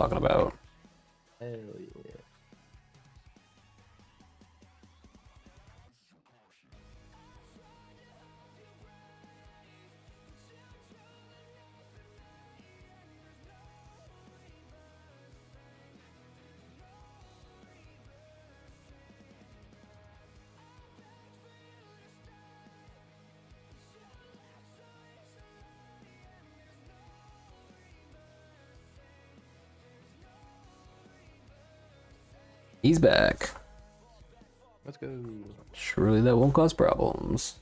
talking about. Hell yeah. He's back. Let's go. Surely that won't cause problems.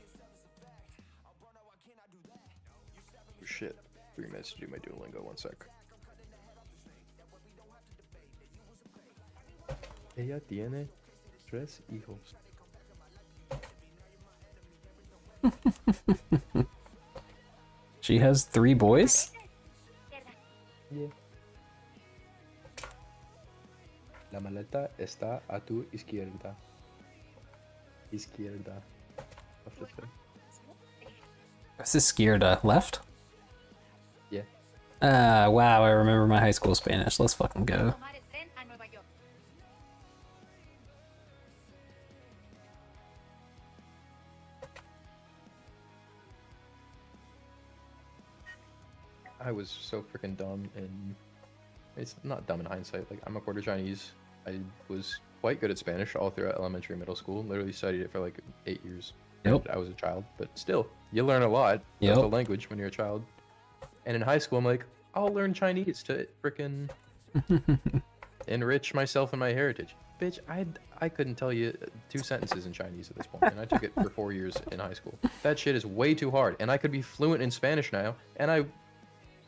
Oh, shit. 3 minutes to do my Duolingo, 1 sec. Ella tiene 3 hijos. She has 3 boys? Yeah. La maleta está a tu izquierda. Izquierda. Left is better. This is Skierda. Left? Yeah. Ah, wow, I remember my high school Spanish. Let's fucking go. I was so freaking dumb, and it's not dumb in hindsight. Like, I'm a quarter Chinese. I was quite good at Spanish all throughout elementary and middle school. Literally studied it for like 8 years. Yep. I was a child, but still, you learn a lot Yep. of the language when you're a child. And in high school, I'm like, I'll learn Chinese to freaking enrich myself and my heritage. Bitch, I couldn't tell you 2 sentences in Chinese at this point, and I took it for 4 years in high school. That shit is way too hard, and I could be fluent in Spanish now, and I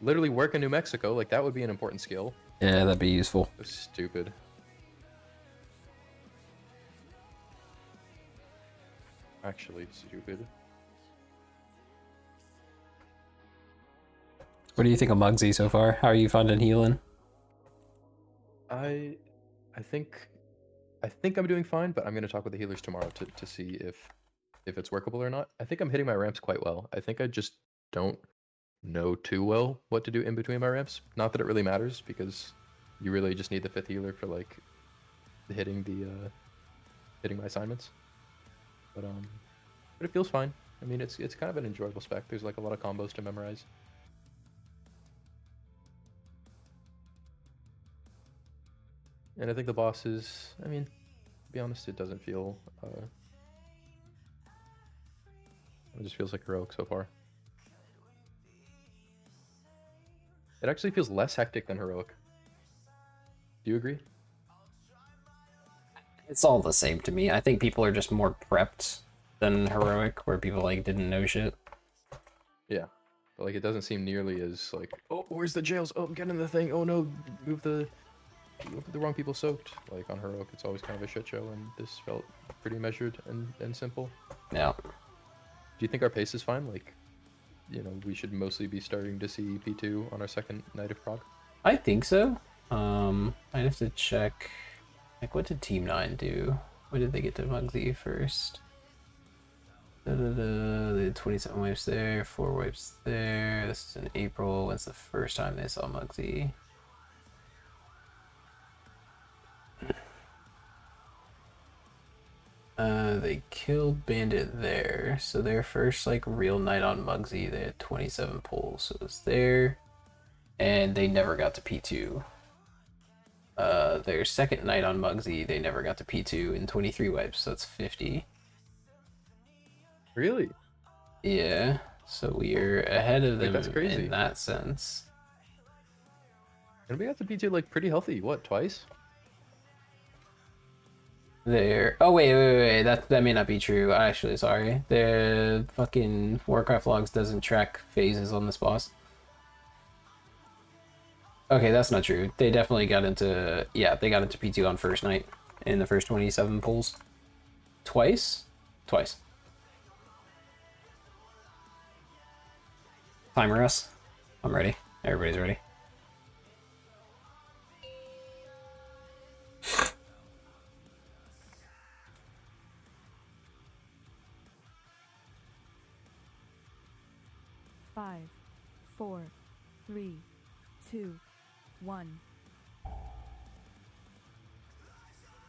literally work in New Mexico. Like, that would be an important skill. Yeah, that'd be useful. That's stupid. Actually stupid. What do you think of Muggsy so far? How are you finding healing? I think I'm doing fine, but I'm gonna talk with the healers tomorrow to see if it's workable or not. I think I'm hitting my ramps quite well. I think I just don't know too well what to do in between my ramps. Not that it really matters, because you really just need the 5th healer for like hitting my assignments. But it feels fine. I mean, it's kind of an enjoyable spec. There's like a lot of combos to memorize. And I think the boss is, I mean, to be honest, it doesn't feel, it just feels like heroic so far. It actually feels less hectic than heroic. Do you agree? It's all the same to me. I think people are just more prepped than heroic, where people like didn't know shit. Yeah. But like, it doesn't seem nearly as like, oh, where's the jails? Oh, get in the thing. Oh no, move the wrong people soaked. Like on heroic, it's always kind of a shit show, and this felt pretty measured and simple. Yeah. Do you think our pace is fine? Like, you know, we should mostly be starting to see P2 on our second night of prog? I think so. I'd have to check. Like, what did Team 9 do? When did they get to Muggsy first? They had 27 wipes there, 4 wipes there. This is in April. When's the first time they saw Muggsy? They killed Bandit there. So their first, like, real night on Muggsy, they had 27 pulls. So it was there. And they never got to P2. Their second night on Muggsy, they never got to P2 in 23 wipes, so that's 50. Really? Yeah, so we're ahead of them that's crazy. in that sense. And we got to P2 like pretty healthy. What, twice? Oh wait, that may not be true. Actually, sorry. The fucking Warcraft logs doesn't track phases on this boss. Okay, that's not true. They definitely got into, yeah, they got into P2 on first night in the first 27 pulls. Twice? Twice. Timer us. I'm ready. Everybody's ready. Five, 4, 3, 2, 1.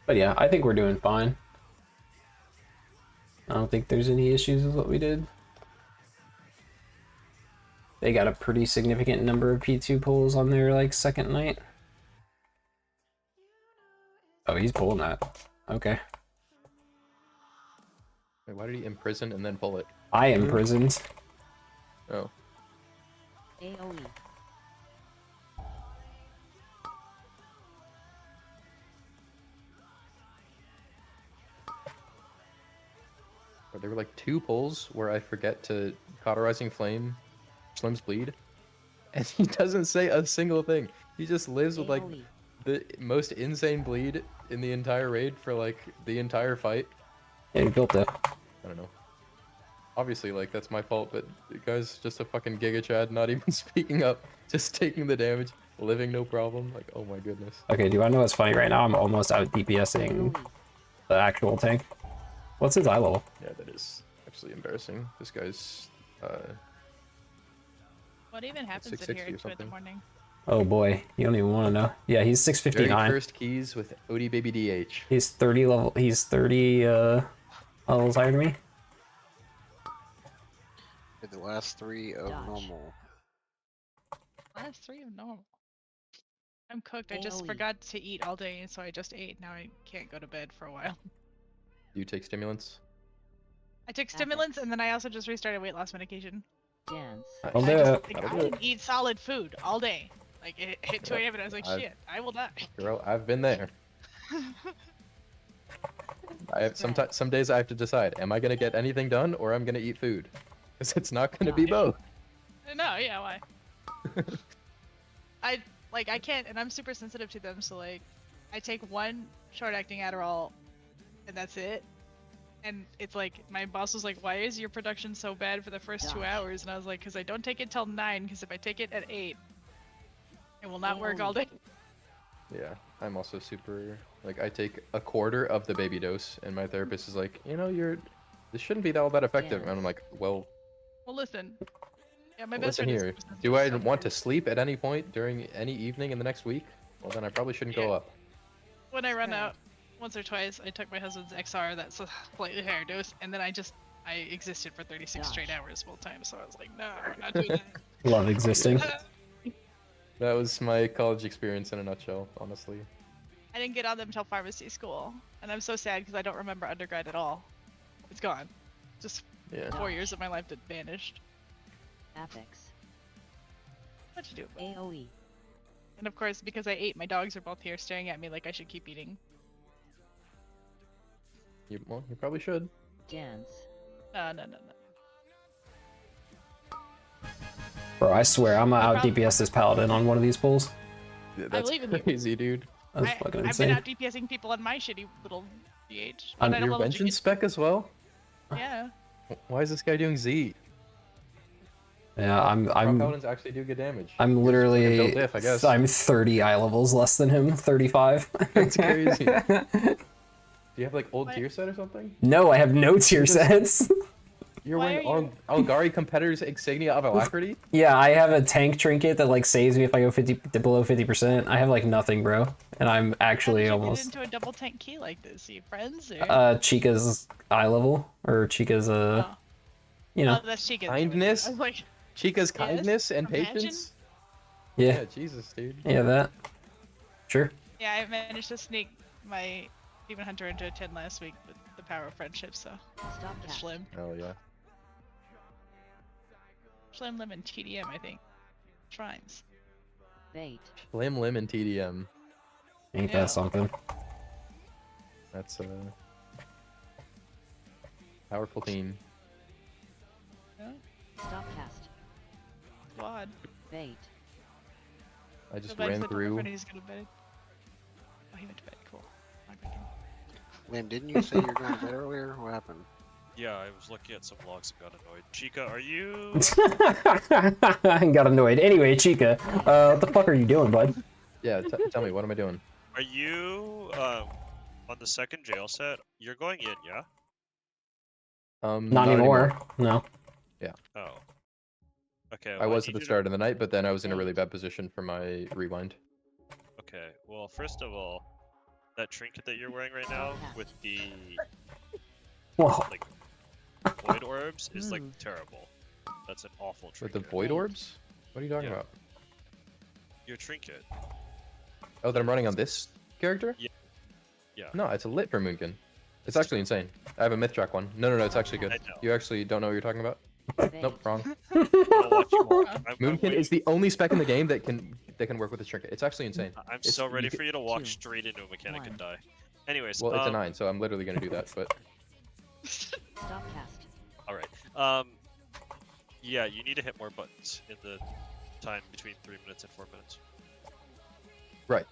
But yeah, I think we're doing fine. I don't think there's any issues with what we did. They got a pretty significant number of P2 pulls on their like second night. Oh, he's pulling that. Okay. Wait, why did he imprison and then pull it? I imprisoned. Oh. AoE. There were like 2 pulls where I forget to cauterizing flame Slim's bleed, and he doesn't say a single thing. He just lives with like AoE. the most insane bleed in the entire raid for like the entire fight. Yeah, he built it. I don't know. Obviously, like, that's my fault, but the guy's just a fucking Giga Chad, not even speaking up, just taking the damage, living no problem. Like, oh my goodness. Okay, do I know what's funny right now? I'm almost out DPSing AoE. the actual tank. What's his eye level? Yeah, that is actually embarrassing. This guy's, What even happens in 660 here or at 2 in the something. morning? Oh boy, you don't even want to know. Yeah, he's very 659. first keys with OD Baby DH. He's 30 level. He's 30 levels higher than me. Did the last 3 of Dodge. normal. Last 3 of normal. I'm cooked. I just AoE. forgot to eat all day, so I just ate. Now I can't go to bed for a while. Do you take stimulants? I took stimulants and then I also just restarted weight loss medication. Dance. I'll Nice. do I just it. like, That'll I do it. didn't eat solid food all day. Like it hit 2 a.m. and I was like, I've- shit, I will die. Girl, I've been there. I have some days I have to decide: am I gonna get anything done, or I'm gonna eat food? Because it's not gonna be both. No, yeah, why? I can't, and I'm super sensitive to them. So like, I take one short-acting Adderall, and that's it. And it's like my boss was like, "Why is your production so bad for the first 2 Gosh. hours?" And I was like, "Cause I don't take it till 9. Because if I take it at 8, it will not work all day." Yeah, I'm also super, like, I take a quarter of the baby dose, and my therapist is like, you know, this shouldn't be all that effective. And I'm like, well, Well, listen. Yeah, my best listen friend is here. super sensitive, Do I so- want to sleep at any point during any evening in the next week? Well, then I probably shouldn't go Yeah. up. When I run Right. out once or twice, I took my husband's XR, that's a slightly higher dose, and then I existed for 36 straight Gosh. hours full time. So I was like, no, I'm not doing Love existing. that. That was my college experience in a nutshell, honestly. I didn't get on them until pharmacy school, and I'm so sad because I don't remember undergrad at all. It's gone. Just Yeah. 4 years of my life that vanished. Affix. What you do? AoE. And of course, because I ate, my dogs are both here staring at me like I should keep eating. Well, you probably should. Dance. No. Bro, I swear, I'm gonna out DPS this paladin on one of these pulls. Yeah, that's believe in you. crazy, dude. That's I've fucking been insane. out DPSing people on my shitty little DH. On What item Your level did you vengeance get? spec as well? Yeah. Why is this guy doing Z? Yeah, Rock I'm paladins actually do good damage. I'm literally built diff, I guess. I'm 30 eye levels less than him, 35. That's crazy. Do you have like old What? tier set or something? No, I have no tier sets. You're Why wearing are you- Algari competitors insignia of alacrity? Yeah, I have a tank trinket that like saves me if I go 50 below 50%. I have like nothing, bro, and I'm How actually did you almost get into a double tank key like this? Are you friends or? Chica's eye level or Chica's Oh. you know. Oh, that's Chica. Kindness? I was like, Chica's Yes, kindness and imagine. patience? Yeah, Yeah, Jesus, dude. yeah, that. Sure. yeah, I managed to sneak my Demon Hunter into a 10 last week with the power of friendship, so Stop it's cast. Schlim. Oh yeah. Schlim, Lim, and TDM, I think. Shrines. Bait. Slim Lim and TDM. Ain't Yeah. that something? That's a powerful team. Yeah, Stop cast. squad. Bait. I just Nobody's ran like, "Oh, my through. friend, he's gonna bed." Oh, he went to bed. Cool. Not breaking. Lim, didn't you say you were going to bed earlier? What happened? Yeah, I was looking at some logs and got annoyed. Chica, are you? I got annoyed. Anyway, Chica, what the fuck are you doing, bud? Yeah, tell me, what am I doing? Are you on the second jail set? You're going in, yeah? Not anymore. No. Oh. Okay. I well, was need at the you to- start of the night, but then I was in a really bad position for my rewind. Okay. Well, first of all, that trinket that you're wearing right now with the Whoa. like void orbs is like terrible. That's an awful With trinket. the void orbs? What are you talking Yeah. about? Your trinket. Oh, that I'm running on this character? Yeah. Yeah. No, it's a lit for Moonkin. It's actually insane. I have a myth track one. No, it's actually good. I know. You actually don't know what you're talking about? Nope, wrong. I'm gonna watch you walk. I'm Moonkin waiting- is the only spec in the game that can work with this trinket. It's actually insane. I'm It's- so ready you for you to walk 2, straight into a mechanic 1. and die. Anyways, Well, it's a 9, so I'm literally gonna do that. But Stop cast. all right. Yeah, you need to hit more buttons in the time between 3 minutes and 4 minutes. right,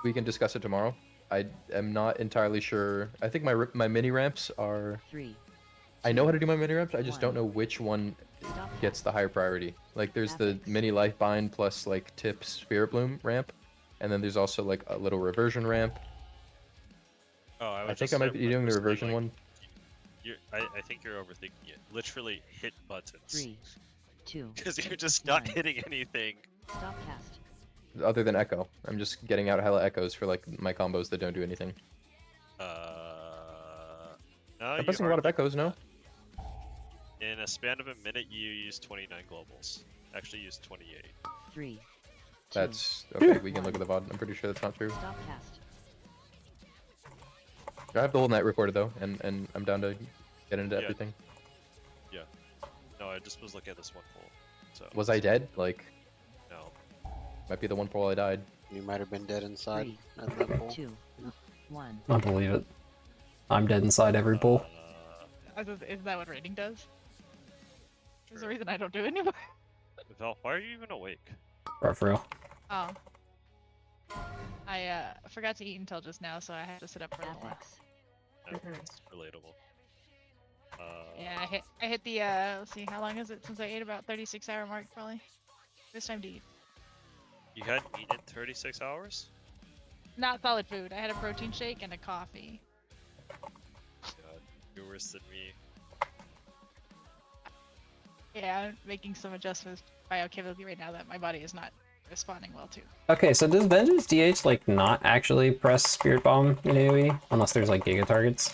we can discuss it tomorrow. I am not entirely sure. I think my mini ramps are. 3. I know how to do my mini ramps. I just don't 1. know which one Stop gets cast. the higher priority. Like there's the Ethics. mini life bind plus like tip spirit bloom ramp, and then there's also like a little reversion ramp. Oh, I, I would think just I might say, be doing the just saying, reversion like, one. I think you're overthinking it. Literally hit buttons. 3, 2. Because you're just not 1. hitting anything. Stop cast. Other than echo, I'm just getting out hella echoes for like my combos that don't do anything. No, I'm you pressing a lot of hardly- echoes, no? In a span of a minute, you use 29 globals. Actually, use 28. 3. 2. That's okay. We can look at the VOD. I'm pretty sure that's not true. Stop cast. I have the whole night recorded though, and I'm down to get into Yeah. everything. No, I just was looking at this one poll. So Was I dead? Like, No. might be the one poll I died. You might have been dead inside 3, at that pool. 2, 1. I believe it. I'm dead inside every pool. Isn't that what rating does? There's a True. reason I don't do it anymore. Val, why are you even awake? Right, for real. Oh. I forgot to eat until just now, so I had to sit up for a little while. Ethics. It's relatable. Yeah, I hit the let's see, how long is it since I ate? About 36-hour mark probably. It's time to eat. You hadn't eaten in 36 hours? Not solid food. I had a protein shake and a coffee. God, you're worse than me. Yeah, I'm making some adjustments biochemically right now that my body is not responding well to. Okay, so does Vengeance DH like not actually press Spirit Bomb in AoE unless there's like Giga targets?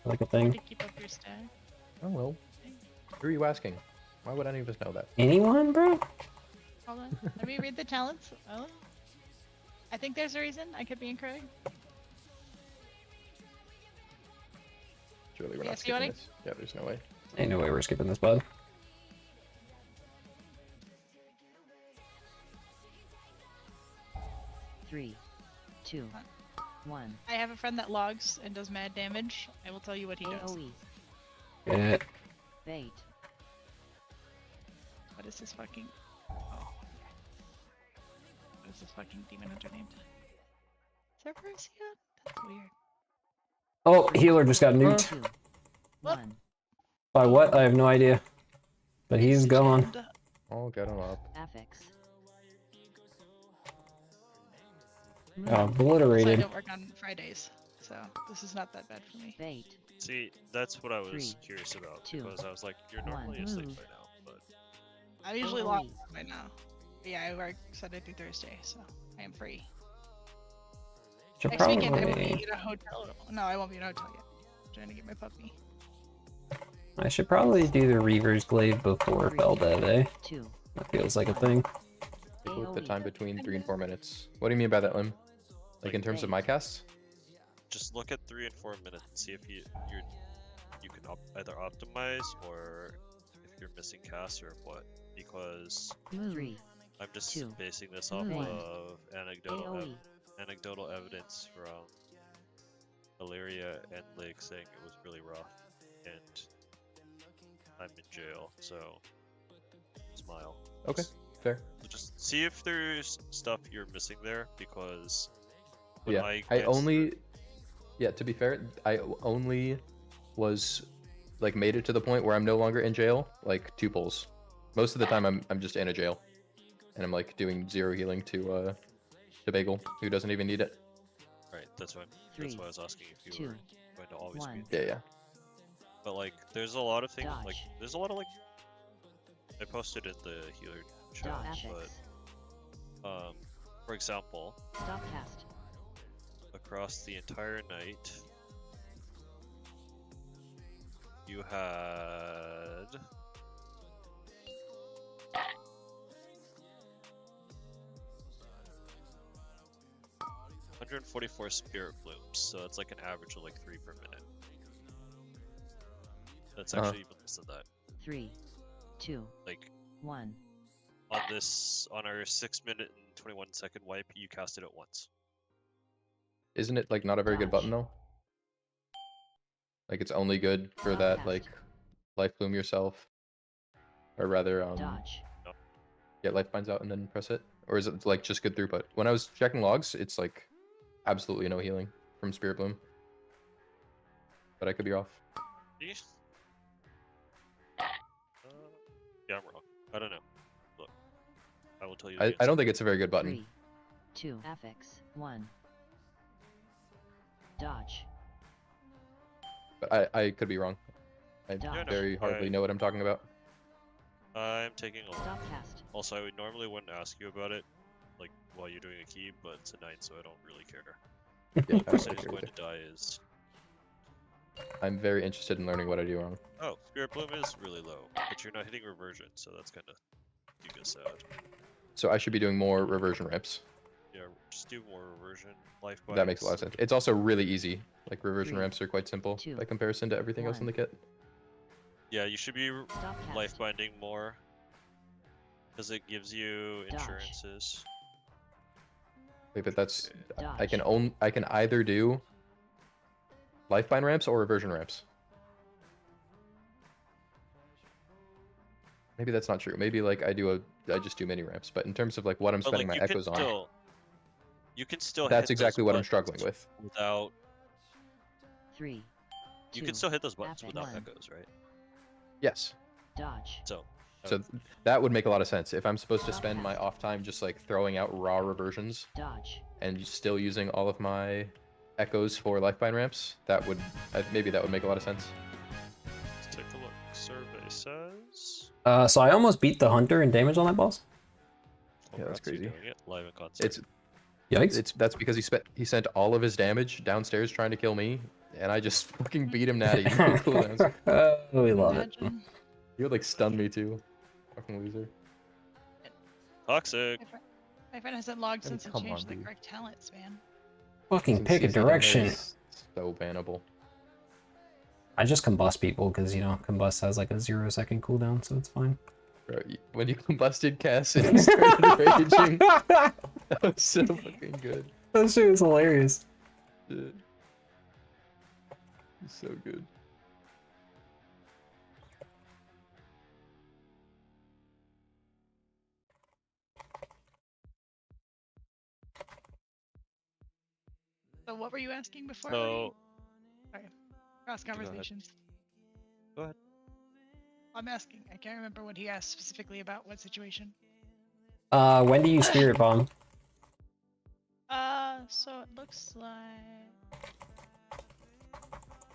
Like a To thing? keep up your stat. Oh well. Who are you asking? Why would any of us know that? Anyone, bro? Hold on. Let me read the talents. Oh. I think there's a reason. I could be incorrect. Surely we're Yeah, not so you wanna- skipping this. Yeah, there's no way. Ain't no way we're skipping this, bud. Three, 2, 1. I have a friend that logs and does mad damage. I will tell you what he does. AoE. Yeah. Bait. What is this fucking... Oh. What is this fucking demon hunter named? Cerberus? Yeah? That's weird. Oh, healer just got nuked. 2, 1. By what? I have no idea. But he's gone. And, I'll get him up. Affix. so I Obliterated. don't work on Fridays, so this is not that bad for me. Bait. See, that's what I was 3, curious about 2, because I was like, you're 1. normally asleep by now, but I'm usually AoE. logged by now. But yeah, I work Sunday through Thursday, so I am free. Should Next weekend I will probably, be in a hotel. No, I won't be in a hotel yet. I'm trying to get my puppy. I should probably do the Reaver's Glaive before Feldev, eh? 2, That feels like a thing. People with the AoE. time between 3 and 4 minutes. What do you mean by that, Lim? Like in terms of my casts? just look at 3 and 4 minutes and see if you can either optimize or if you're missing casts or what. Because 3, I'm just 2, basing this off 1. of AoE. anecdotal evidence from Illyria and Lake saying it was really rough, and I'm in jail, so smile. Okay, fair. Just see if there's stuff you're missing there, because when Yeah, I I glanced only... Yeah, to be fair, I only was... Like, made it to the point where I'm no longer in jail, like, 2 pulls. Most of the time, I'm just in a jail. And I'm, like, doing 0 healing to Bagel, who doesn't even need it. right, that's why that's 3, why I was asking if you 2, were going to always 1. be. Yeah. But like, there's a lot of things. Like, Dodge. there's a lot of like. I posted in the healer chat, Affix. but for example, Stop cast. across the entire night, you had 144 spirit blooms, so it's like an average of like 3 per minute. That's actually even less than that. 3, 2, Like 1. on our 6-minute and 21-second wipe, you cast it at once. Isn't it like not a very good button though? Like it's only good for that Cast. like life bloom yourself, or rather Dodge. get life binds out and then press it, or is it like just good throughput? When I was checking logs, it's like absolutely no healing from spirit bloom, but I could be off. Yeesh. Yeah, I'm wrong. I don't know. Look, I will tell you. I don't think it's a very good button. 3, 2, affix 1. Dodge. But I could be wrong. I Dodge. very hardly I- know what I'm talking about. I'm taking a look. Stop cast. Also, I would normally wouldn't ask you about it, like while you're doing a key, but it's a 9, so I don't really care. Yeah, The I person who's agree going with to die is. you. I'm very interested in learning what I do wrong. Oh, Spirit Bloom is really low, but you're not hitting reversion, so that's kind of giga sad. So I should be doing more reversion ramps. Yeah, just do more reversion. Life bites. That makes a lot of sense. It's also really easy. Like reversion 3, ramps are quite simple 2, by comparison to everything else in 1. the kit. Yeah, you should be Stop cast. life binding more, because it gives you Dodge. insurances. Wait, but that's Dodge. I can either do lifeline ramps or reversion ramps. Maybe that's not true. Maybe like I just do mini ramps. But in terms of like what I'm But spending like my echoes on, you can still. that's hit those exactly what I'm buttons struggling with. Without, 3, you 2, can still hit those buttons affix without 1. echoes, right? Dodge. So. So that would make a lot of sense. If I'm supposed to spend my off time just like throwing out raw reversions Dodge. and still using all of my echoes for lifeline ramps, that would maybe that would make a lot of sense. Let's take a look. Survey says. So I almost beat the hunter in damage on that boss. Yeah, that's Congrats, you're crazy. doing it live in concert. It's that's because he sent all of his damage downstairs trying to kill me, and I just fucking beat him natty. No cooldowns. We love it. Imagine. He would like stun me too. Fucking loser. Toxic. My friend hasn't logged Oh, since he come changed on, the dude. correct talents, man. Fucking Since pick a CC down there direction. is So bannable. I just combust people because, you know, combust has like a 0-second cooldown, so it's fine. Bro, when you combusted Cass and he started raging, that was so fucking good. That shit was hilarious. Dude. So good. So what were you asking before? So Sorry. Cross ahead. conversations. Go ahead. I'm asking. I can't remember what he asked specifically about what situation. When do you spirit bomb? So it looks like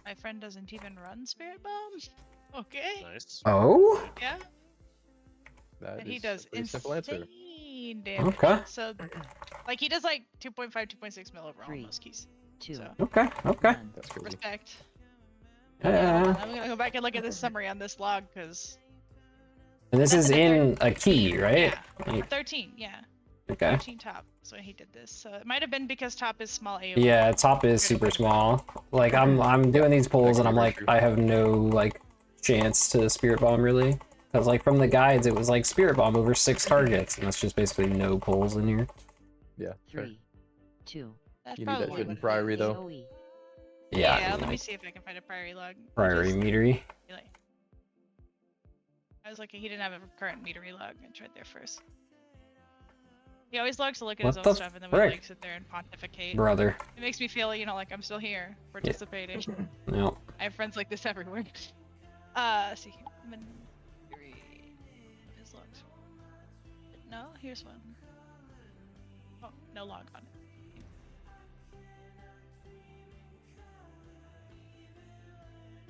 my friend doesn't even run Spirit Bomb. Okay. Nice. Oh? Yeah. That And he is does a pretty simple answer. insane damage. Okay. So, like, he does like 2.5, 2.6 mil overall 3, most keys. 2, So, Okay, okay. 1. That's crazy. respect. Yeah. I'm gonna go back and look at the summary on this log because And this is in a key, right? yeah, 13. Yeah, Okay. 13 top. So he did this. So it might have been because top is small AoE. Yeah, top is super small. Like I'm doing these pulls and I'm like I have no like chance to spirit bomb really. Because like from the guides it was like spirit bomb over 6 targets and that's just basically no pulls in here. Yeah. Fair. 3, 2, That's You need that probably shit in what it Priory is. though. AoE. Yeah. Let me see if I can find a priority log. Priority Just metery. really- I was looking. He didn't have a current metery log. I tried there first. He always loves to look at What his the own stuff and then we frick? like sit there and pontificate. Brother. It makes me feel, you know, like I'm still here participating. No. I have friends like this everywhere. See here. Metery. What is logs? No, here's one. Oh, no log on it.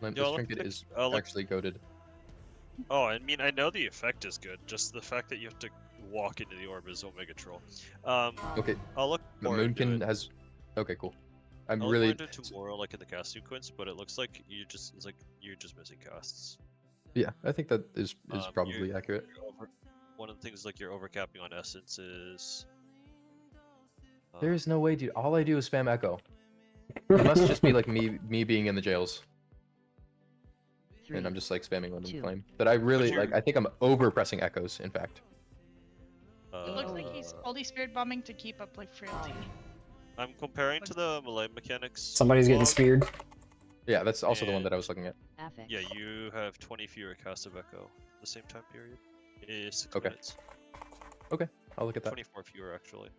This Yo, trinket is look- actually goated. Oh, I mean, I know the effect is good. Just the fact that you have to walk into the orb is Omega Troll. Okay, I'll look the more into Moonkin it. has. Okay, cool. I'm I'll really grind it tomorrow, like in the cast sequence, but it looks like you're just missing casts. yeah. I think that is Um, probably accurate. One of the things like you're overcapping on essence is. There is no way, dude. All I do is spam echo. It must just be like me being in the jails, 3, and I'm just like spamming Limb 2. Flame. But I really you're- like. I think I'm over pressing echoes. In fact. It looks like he's Holy Spirit bombing to keep up like frailty. I'm comparing to the melee mechanics. Somebody's getting log. speared. Yeah, that's also the one And- that I was looking at. Affix. Yeah, you have 20 fewer casts of echo the same time period. It is 6 Okay. minutes. I'll look at that. 24 fewer actually.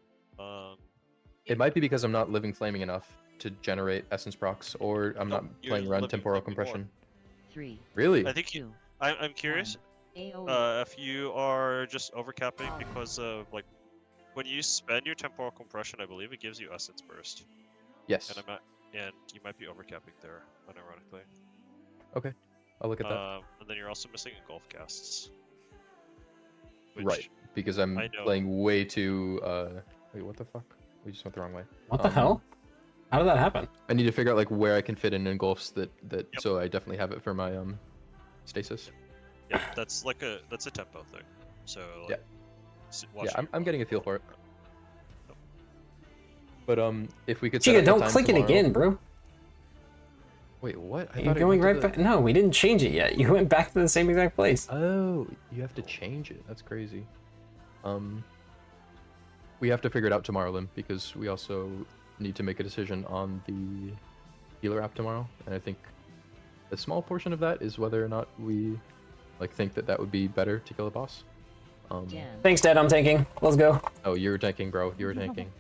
It might be because I'm not living flaming enough to generate essence procs, or I'm Nope, not you're playing run living temporal flaming more. compression. 3, Really? I think 2, I'm curious 1. AoE. if you are just overcapping because of like when you spend your temporal compression, I believe it gives you essence burst, Yes. and you might be overcapping there, unironically. I'll look at that. And then you're also missing engulf casts. Right, because I'm I know. playing way too. Wait, what the fuck? We just went the wrong way. What the hell? How did that happen? I need to figure out like where I can fit in engulfs that Yep. so I definitely have it for my stasis. Yeah, that's a tempo thing. So like, Yeah. watch Yeah, your I'm getting a feel for it. Yep. But if we could. set Chica, up the don't time click it tomorrow- again, bro. Wait, what? I You're thought it going went right to back. No, we didn't change it yet. You went back to the same exact place. Oh, you have to change it. That's crazy. We have to figure it out tomorrow, Lim, because we also need to make a decision on the healer app tomorrow, and I think a small portion of that is whether or not we like think that that would be better to kill a boss. 10. Thanks, Dad. I'm tanking. Let's go. Oh, you were tanking, bro. You were tanking.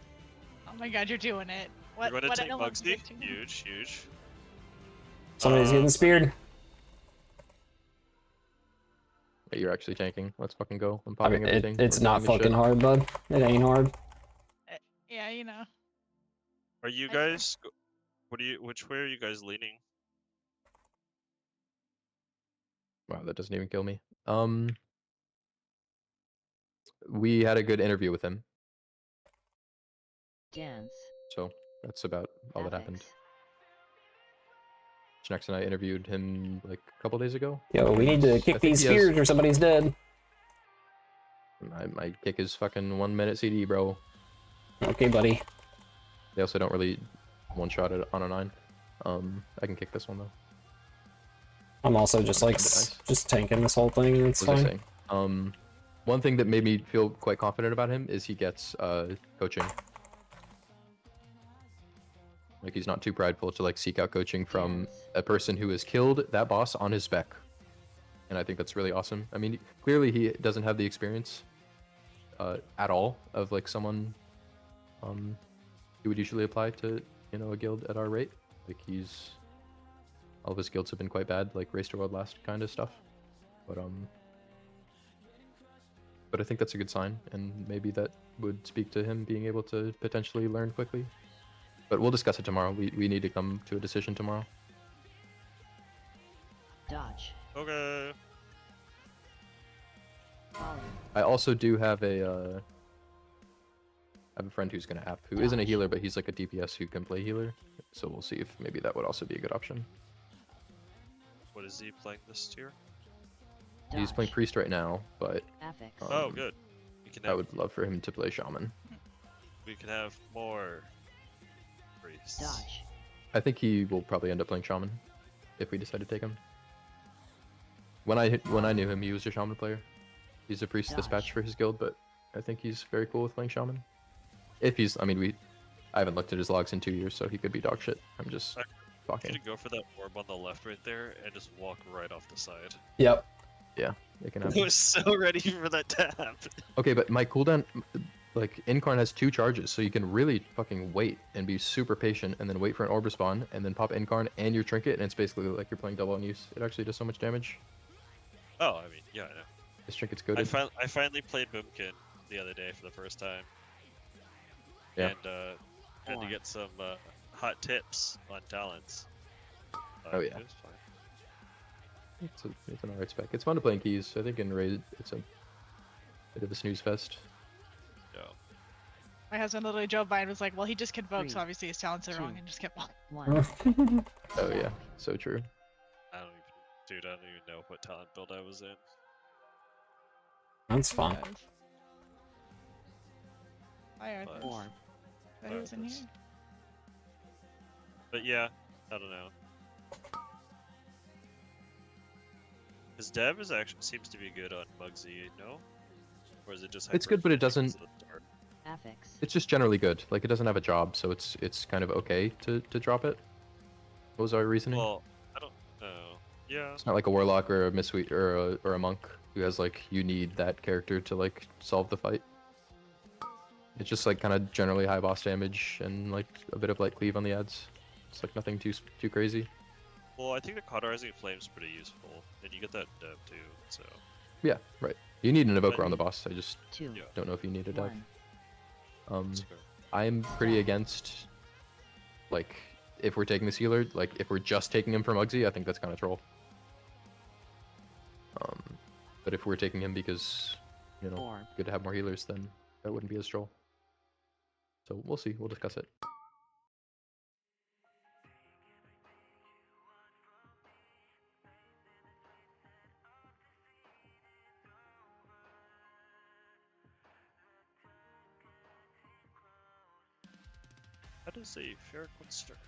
Oh my god, you're doing it. What? You're gonna what take I don't Mugsy. want to do. Huge. Somebody's getting speared. Wait, you're actually tanking. Let's fucking go. I'm I popping mean, everything. it's We're not taking the fucking shit. hard, bud. It ain't hard. Yeah, you know. Are you I know. guys? Which way are you guys leaning? Wow, that doesn't even kill me. We had a good interview with him, Dance. so that's about all that happened. Affix. Schnex and I interviewed him like a couple days ago. Yo, we need to I kick think these he has- spears or somebody's dead. My kick is fucking 1 minute CD, bro. Okay, buddy. They also don't really one shot it on a 9. I can kick this one though. I'm also just like Nice. just tanking this whole thing. It's What was I fine. saying? One thing that made me feel quite confident about him is he gets coaching. Like he's not too prideful to like seek out coaching from Dance. a person who has killed that boss on his spec. And I think that's really awesome. I mean, clearly he doesn't have the experience at all of like someone who would usually apply to, you know, a guild at our rate. Like all of his guilds have been quite bad, like Race to World Last kind of stuff. But I think that's a good sign, and maybe that would speak to him being able to potentially learn quickly. But we'll discuss it tomorrow. We need to come to a decision tomorrow. Dodge. Okay. Volume. I also do have I have a friend who's gonna app who isn't a healer, but he's like a DPS who can play healer. So we'll see if maybe that would also be a good option. What is he playing this tier? He's playing Dodge. priest right now, but Affix. Oh, good. We can I have would love for him to play shaman. more priests. Dodge. I think he will probably end up playing shaman if we decide to take him. When I knew him, he was a shaman player. He's a priest dispatch for his guild, but I think he's very cool with playing shaman. If he's, I mean, I haven't looked at his logs in 2 years, so he could be dog shit. I'm just You talking. should go for that orb on the left right there and just walk right off the side. Yep. Yeah, it can I happen. was so ready for that to happen. Okay, but my cooldown, like Incarn has 2 charges, so you can really fucking wait and be super patient, and then wait for an orb respawn, and then pop Incarn and your trinket, and it's basically like you're playing double on use. It actually does so much damage. Oh, I mean, yeah, I know. This trinket's good. I finally played Boomkin the other day for the first time. Yeah. And had to get some hot tips on talents. Oh, yeah. It was fine. It's an alright spec. It's fun to play in keys. I think in raid it's a bit of a snooze fest. Yeah. My husband literally drove by and was like, "Well, he just convoked, so Three, obviously his talents are wrong," two, and just kept walking. 1. Oh yeah, so true. I don't even, dude. I don't even know what talent build I was in. That's Who fun. knows? Hi, Arthur. 4. Thought he was in Arthas. here. But yeah, I don't know. His dev is actually seems to be good on Mugsy, no? Or is it just It's good, but it hyper-efficient doesn't. because of the start? Affix. It's just generally good. Like it doesn't have a job, so it's kind of okay to drop it. What was our reasoning? Well, I don't know. Yeah. It's not like a warlock or a misweet or a monk who has like you need that character to like solve the fight. It's just like kind of generally high boss damage and like a bit of light cleave on the ads. It's like nothing too crazy. Well, I think the cauterizing flame is pretty useful, and you get that dev too. So Yeah, right. You need an evoker But- on the boss. I just 2. Yeah. don't know if you need a dev. 1. that's fair. I'm pretty against like if we're taking this healer, like if we're just taking him for Mugsy, I think that's kind of troll. But if we're taking him because, you know, 4. good to have more healers, then that wouldn't be as troll. So we'll see. We'll discuss it. How does a fair one start?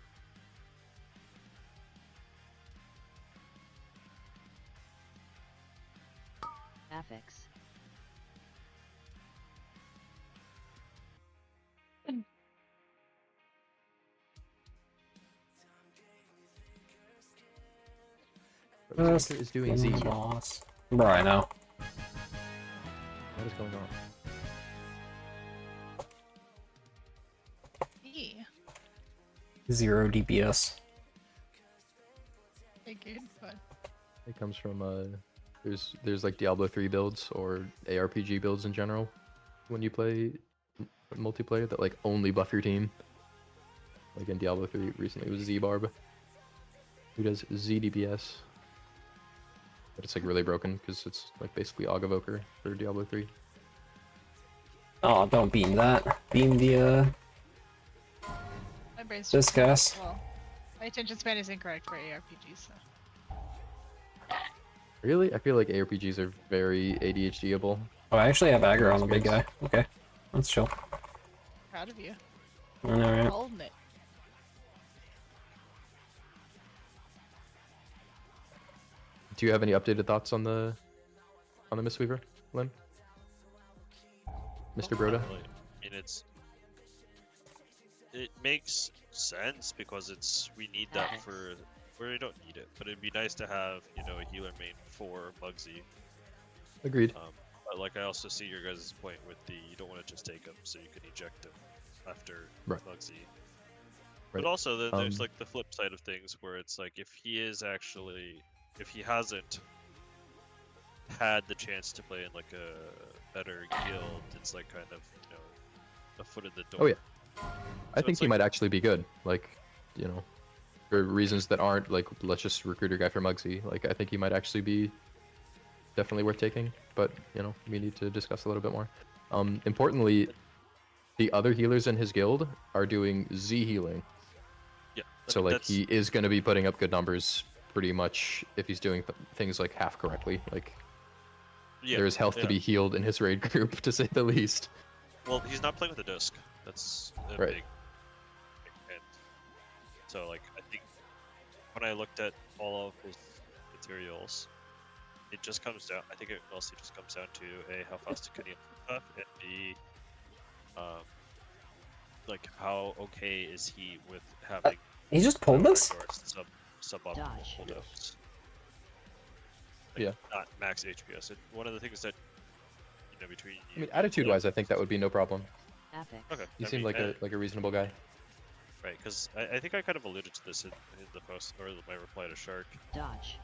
Affix. What is doing Z? Fucking boss. Bro, I know. What is going on? Yeah. 0 DPS. Figured, but It comes from there's like Diablo 3 builds or ARPG builds in general when you play multiplayer that like only buff your team. Like in Diablo 3 recently it was Z-Barb, who does Z DPS. But it's like really broken because it's like basically Aug Evoker for Diablo 3. Oh, don't beam that. Beam the my brain's this gas. well. My attention span is incorrect for ARPGs, so. Really? I feel like ARPGs are very ADHDable. Oh, I actually have aggro on the big guy. Okay, let's chill. Proud of you. Alright. Holding it. Do you have any updated thoughts on the Mistweaver, Len? Mr. Broda? Not really. I mean, it makes sense because we need that for we don't need it, but it'd be nice to have a healer main for Mugsy. Agreed. But like I also see your guys' point with you don't want to just take him, so you can eject him after Right. Mugsy. Right. But also then there's like the flip side of things where it's like if he hasn't had the chance to play in like a better guild, it's like kind of a foot in the door. Oh yeah. I So think it's he like- might actually be good. Like, for reasons that aren't like let's just recruit a guy for Mugsy. Like I think he might actually be definitely worth taking, but we need to discuss a little bit more. Importantly, the other healers in his guild are doing Z healing. Yeah. I So mean, like that's- he is going to be putting up good numbers pretty much if he's doing things like half correctly. Like yeah, there is health yeah. to be healed in his raid group to say the least. Well, he's not playing with the disc. That's a Right. big hint. So, like, I think when I looked at all of his materials, it just comes down. I think it mostly just comes down to A, how fast can he stuff, and B, like how okay is he with having He just pulled this? suboptimal Dodge. cooldowns. Yeah. Not max HPS. One of the things that between you. I mean, attitude-wise, I think that would be no problem. Affix. Okay. You I seem mean, like a reasonable guy. Right, because I think I kind of alluded to this in the post or my reply to Shark. Dodge.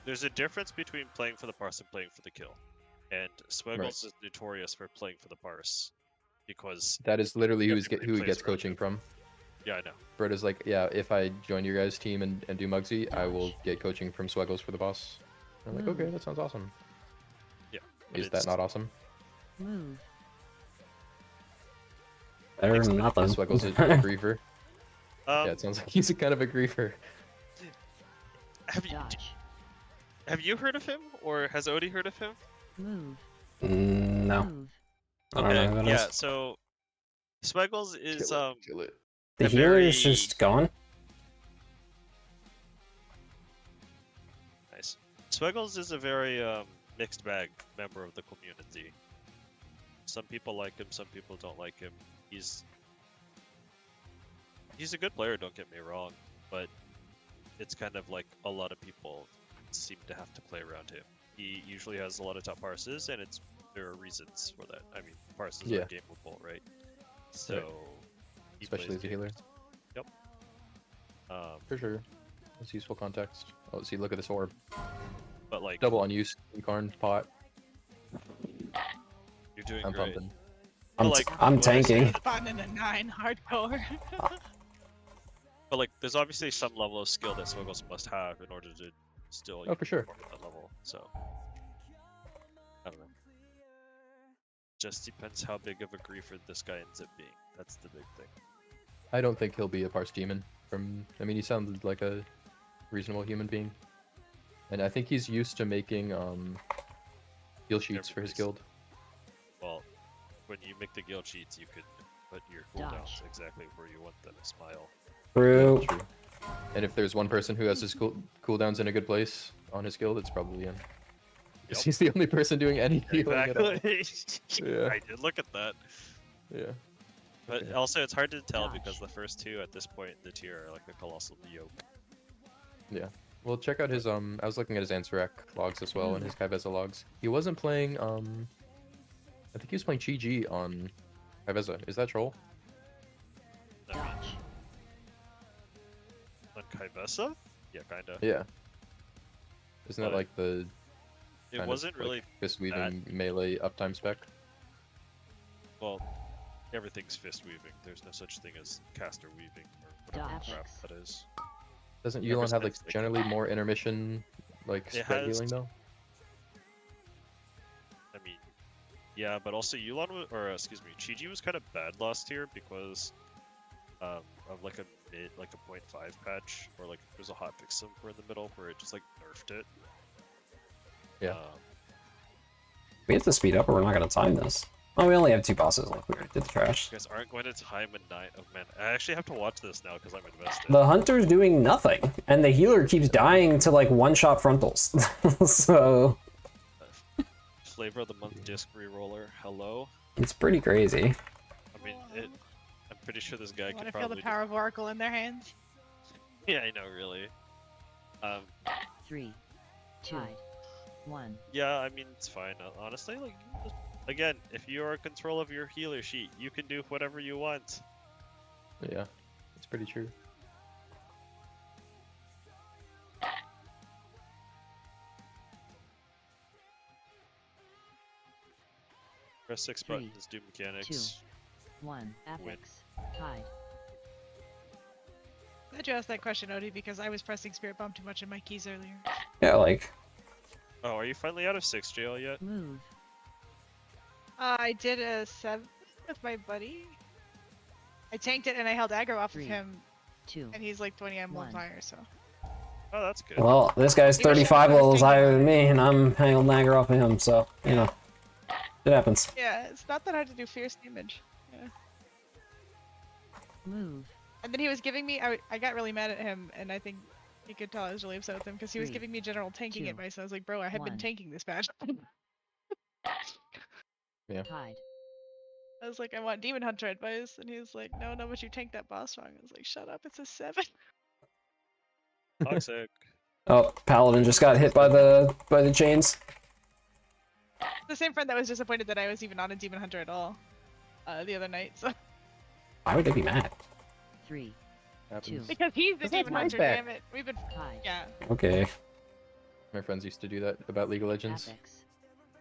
There's a difference between playing for the parse and playing for the kill, and Swiggles is notorious for playing for the parse because That is literally who he plays gets around coaching it. from. Yeah, I know. Broda's like, yeah, if I join your guys' team and do Mugsy, I will get coaching from Swaggles for the boss. And I'm like, okay, that sounds awesome. Yeah. but Is that it's- not awesome? Move. Better than nothing. Sweggles a griefer. Yeah, Um, it sounds like he's a kind of a griefer. Dodge. have you heard of him, or has Odie heard of him? Move. No, Move. I don't know who that Yeah, is. so Sweggles is Kill it. The a healer is very- just gone. nice. Sweggles is a very mixed bag member of the community. Some people like him, some people don't like him. He's a good player, don't get me wrong, but it's kind of like a lot of people seem to have to play around him. He usually has a lot of top parses, and there are reasons for that. I mean, parses Yeah. are gameable, right? So, he Especially plays as a healer. games. Yep. For sure. That's useful context. Oh, see, look at this orb. But like, Double unused Incarn pot. you're doing I'm great. pumping. I'm, like, I'm what I say tanking. is- Fun in a 9 hardcore. But like, there's obviously some level of skill that Swiggles must have in order to still Oh, for sure. perform at that level. So, I don't know. Just depends how big of a griefer this guy ends up being. That's the big thing. I don't think he'll be a parse demon. I mean, he sounded like a reasonable human being. And I think he's used to making heal sheets for his Everybody's- guild. Well, when you make the guild sheets, you could put your cooldowns exactly where you want them to smile. True. True. And if there's one person who has his cooldowns in a good place on his guild, it's probably him. 'Cause Yep. he's the only person doing any healing at all. Exactly. Yeah. I did look at that. Yeah. But Okay. also, it's hard to tell Gosh. because the first two at this point in the tier are like a colossal yoke. Yeah. Well, check out his I was looking at his Ansarak logs as well and his Kaiveza logs. He wasn't playing I think he was playing Chi-Ji on Kaiveza. Is that troll? I mean, Dodge. on Kaivesa? Yeah, kinda. Yeah. Isn't that But like the It kind of, wasn't like, really fist weaving melee uptime spec? well. Everything's fist weaving. There's no such thing as caster weaving or whatever Dodge. crap that is. Doesn't Never Yulon have like since they generally more intermission like It spread has- healing though? I mean, yeah, but also Yulon was, or excuse me, Chi-Ji was kind of bad last year because of like a 0.5 patch, or like there's a hotfix somewhere in the middle where it just like nerfed it. Yeah. We have to speed up or we're not gonna time this. Oh, we only have 2 bosses, like we already did the trash. You guys aren't going to time a night. Oh man, I actually have to watch this now because I'm invested. The hunter's doing nothing, and the healer keeps dying to like one-shot frontals. So Flavor of the month disc reroller. Hello. it's pretty crazy. I mean, I'm pretty sure this guy Want could to feel probably. the power of Oracle in their hands? Yeah, I know, really. 3, 2, 1. Yeah, I mean, it's fine. Honestly, like, again, if you are in control of your healer sheet, you can do whatever you want. Yeah. It's pretty true. Press 6 Three, buttons, do mechanics. 1. Affix. Tide. Glad you asked that question, Odie, because I was pressing Spirit Bomb too much in my keys earlier. Yeah, like Oh, are you finally out of 6 jail yet? Move. I did a 7 with my buddy. I tanked it and I held aggro off 3, of him, 2. and he's like 20 M1 1. fire, so. Oh, that's good. well, this guy's You were 35 showing us levels taking higher one. than me, and I'm hanging dagger off of him, so you know. It happens. Yeah, it's not that hard to do fierce damage. Yeah. Move. And then he was giving me, I got really mad at him, and I think he could tell I was really upset with him, because he was 3, giving me general tanking 2, advice, and I was like, bro, I have been 1. tanking this patch. Tide. I was like, I want Demon Hunter advice, and he was like, no, but you tanked that boss wrong. I was like, shut up, it's a 7. Toxic. Oh, Paladin just got hit by the chains. The same friend that was disappointed that I was even on a Demon Hunter at all the other night, so. Why would they be mad? 3, Happens. Because he's the Because that's Demon my Hunter, spec. damn it. We've been, Tide. yeah. Okay, My friends used to do that about League of Legends. Affix.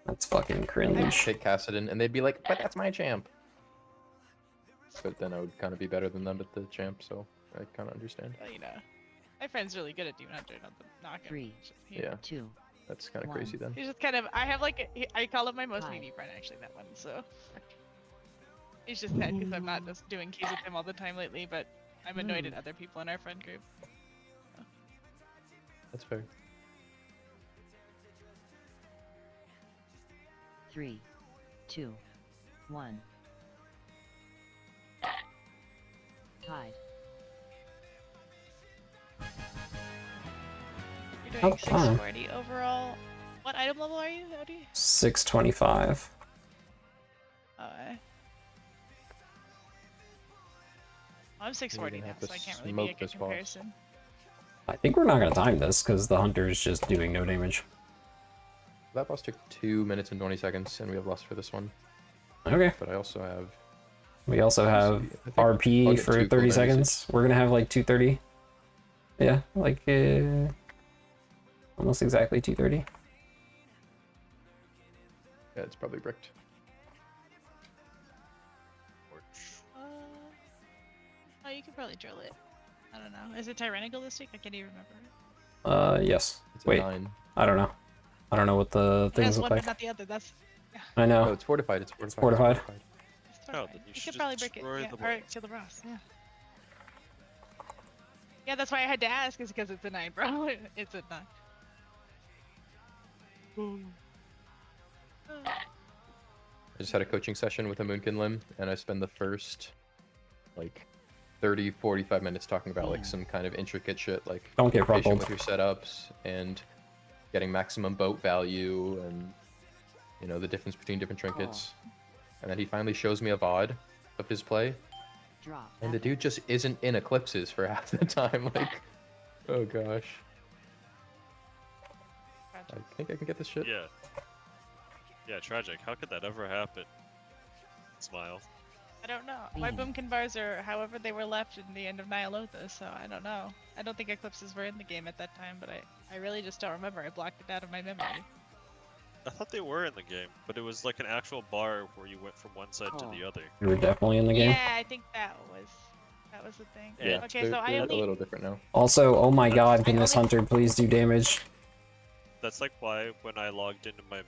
that's fucking cringe. Take Kassadin and they'd be like, but that's my champ. But then I would kind of be better than them at the champ, so I kind of understand. Well, you know. My friend's really good at Demon Hunter, not the knock him. 3, Yeah. 2. That's kind of 1. crazy then. He's just kind of, I have like, I call him my most Hi. needy friend, actually, that one, so. He's just sad because I'm not just doing keys with him all the time lately, but I'm annoyed at other people in our friend group. That's fair. 3, 2, 1. Tied. You're Oh, doing 640 overall. What item level are you, Odie? 625. I'm 640 now, have to so I can't really smoke make a this boss. comparison. I think we're not gonna time this because the hunter's just doing no damage. That boss took 2 minutes and 20 seconds, and we have lost for this one. Okay. But I also have. We also have I think I'll RP get for 2 30 cooldown seconds. We're gonna have like 230. Yeah, like almost exactly 230. Yeah, it's probably bricked. Oh, you could probably drill it. I don't know. Is it tyrannical this week? I can't even remember. Yes. It's Wait, a 9. I don't know. I don't know what the It things has look one, like. but not the other. That's I Oh, know. it's fortified. It's fortified. fortified. it's Oh, fine. then you You should could just probably break it. destroy Yeah, the or boss. kill the boss. Yeah. Yeah, that's why I had to ask, is because it's a 9, bro. It's a 9. I just had a coaching session with a Moonkin Limb, and I spend the first, like, 30, 45 minutes talking about, like, some kind of intricate shit, like, Don't get patient ruffled. with your setups, and getting maximum boat value, and, you know, the difference between different trinkets. And then he finally shows me a VOD of his play, Drop. and the dude just isn't in eclipses for half the time, like, oh gosh. I think I can get this shit. Yeah. Yeah, tragic. How could that ever happen? Smile. I don't know. My boomkin bars are however they were left in the end of Nyalotha, so I don't know. I don't think eclipses were in the game at that time, but I really just don't remember. I blocked it out of my memory. I thought they were in the game, but it was like an actual bar where you went from one side to the other. You were definitely in the game. Yeah, I think that was the thing. Yeah, Okay, so I they're only a little different now. Also, oh my god, can I this only- hunter please do damage? That's like why when I logged into my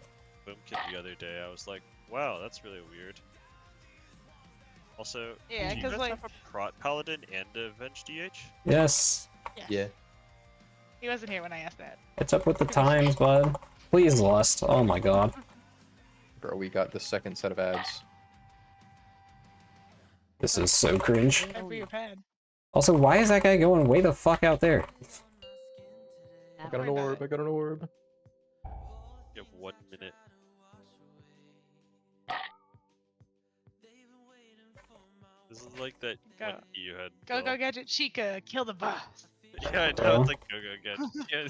boomkin the other day, I was like, wow, that's really weird. Also, Yeah, do you 'cause, guys like- have a Prot Paladin and a Venge DH? Yes. Yes. Yeah. He wasn't here when I asked that. It's up with the times, bud. Please, Lust. Oh my god. Bro, we got the second set of ads. This is so cringe. Time for your pad. Also, why is that guy going way the fuck out there? I got an worry about orb, it. I got an orb. You have 1 minute. This is like that Go. one key you had. Go, Bill. go, Gadget Chica, kill the boss. Yeah, I know. Bro. It's like go go get. Yeah.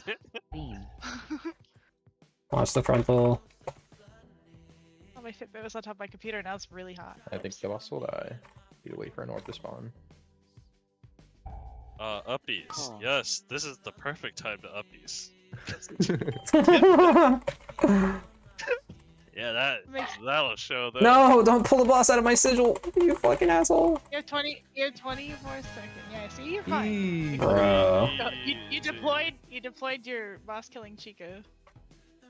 Beam. Watch the frontal. Oh, my Fitbit was on top of my computer, now it's really hot. I think the boss will die. Need to wait for an orb to spawn. Uppies. Oh. Yes, this is the perfect time to uppies. Yeah, that'll show them. No, don't pull the boss out of my sigil, you fucking asshole. You have 20 more seconds. Yeah, see, you're fine. Bro. No, you deployed your boss killing Chico.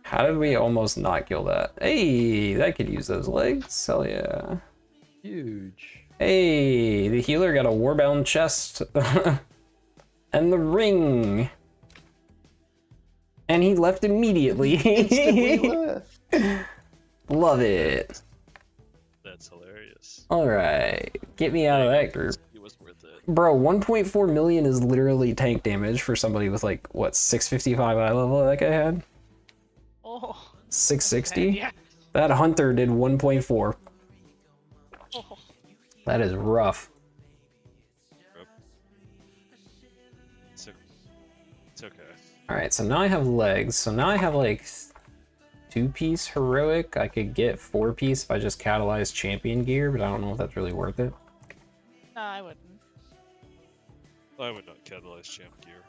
How did we almost not kill that? Hey, that could use those legs. Hell yeah. Huge. Hey, the healer got a warbound chest. And the ring. And he left immediately. Instantly left. Love it. That's hilarious. Alright, get me out of that group. It was worth it. Bro, 1.4 million is literally tank damage for somebody with like, what, 655 eye level that guy had? Oh. 660? Yeah. That hunter did 1.4. Oh. That is rough. It's okay. Alright, so now I have legs. So now I have like 2-piece heroic. I could get 4-piece if I just catalyze champion gear, but I don't know if that's really worth it. No, I wouldn't. I would not catalyze champ gear.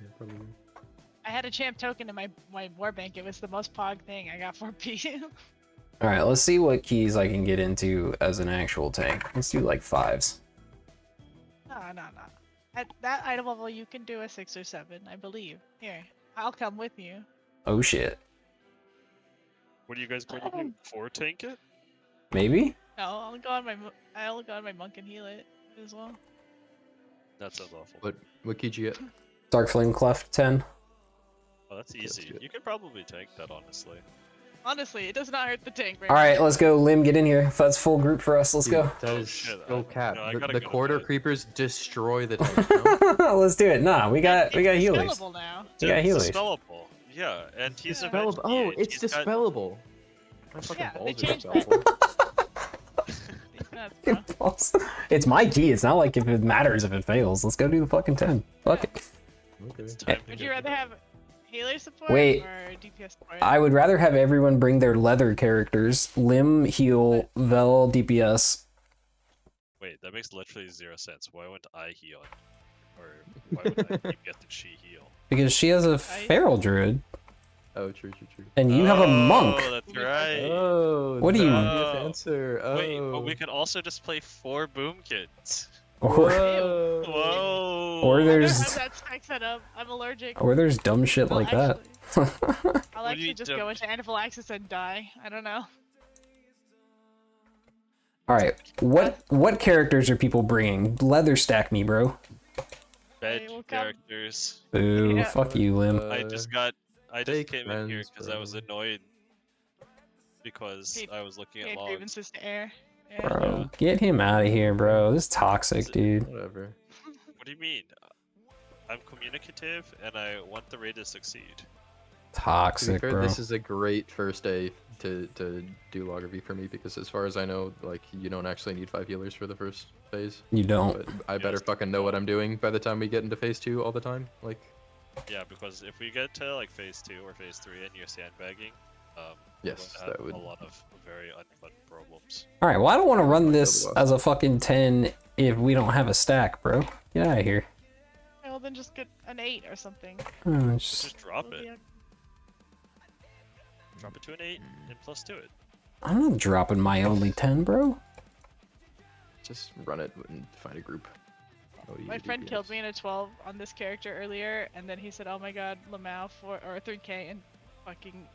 Yeah, probably. I had a champ token in my warbank. It was the most pog thing. I got 4P. Alright, let's see what keys I can get into as an actual tank. Let's do like 5s. No. At that item level, you can do a 6 or 7, I believe. Here, I'll come with you. Oh shit. What are you guys going to do? 4 tank it? Maybe? No, I'll go on my monk and heal it as well. That sounds awful. What key'd you get? Dark Flame Cleft 10. Oh, that's let's easy. do it. You could probably tank that, honestly. Honestly, it does not hurt the tank. Right All right, now. let's go. Lim, get in here. If that's full group for us, let's Dude, go. That Oh, is shit, so I- cap. no, I The, gotta the go to quarter bed. creepers destroy the tank. No? Let's do it. Nah, we got It's healers. dispellable now. We got It's healers. dispellable. Yeah, and he's a Dispellable. mage Oh, mage. it's He's got- dispellable. My fucking Yeah, they balls are changed that. dispellable. These nuts, bro. It's my key. It's not like if it matters if it fails. Let's go do the fucking 10. Fuck it. Okay. It's time to Would get you to rather bed. have healer support Wait. or DPS support? I would rather have everyone bring their leather characters. Lim, heal, Vel, DPS. Wait, that makes literally 0 sense. Why wouldn't I heal? Or why would I get that she heal? Because she has a feral druid. Oh, true. And you have a monk. Oh, that's right. Oh, What do you- obvious Oh. answer. Oh. Wait, but we could also just play 4 boom kids. Or, Whoa. Whoa. or I don't there's have that spec set up. I'm allergic. or there's dumb shit I'll like that. I'll What do actually you just do? go into anaphylaxis and die. I don't know. All right, what characters are people bringing? Leather stack me, bro. Bed will come. characters. Boo, Yeah. fuck you, Lim. I just take came in here friends, because I was bro. annoyed because Paid- I was looking Paid at logs. grievances to air. Yeah. Bro, get him out of here, bro. This is toxic, dude. Whatever. What do you mean? I'm communicative and I want the raid to succeed. To be Toxic, fair, bro. this is a great first day to do log review for me because as far as I know, like you don't actually need 5 healers for the first phase. You don't. But I better fucking know what I'm doing by the time we get into phase 2 all the time. Like, Yeah, because if we get to like phase 2 or phase 3 and you're sandbagging, we're yes, gonna have that would. a lot of very unfun problems. All right, well, I don't want to run this Otherwise. as a fucking 10 if we don't have a stack, bro. Get out of here. Well, then just get an 8 or something. Just drop It'll it. be a- Drop it to an 8 and plus 2 it. I'm not dropping my only 10, bro. Just run it and find a group. Oh, My you friend DPS. killed me in a 12 on this character earlier, and then he said, "Oh my God, Lamau or 3K," and fucking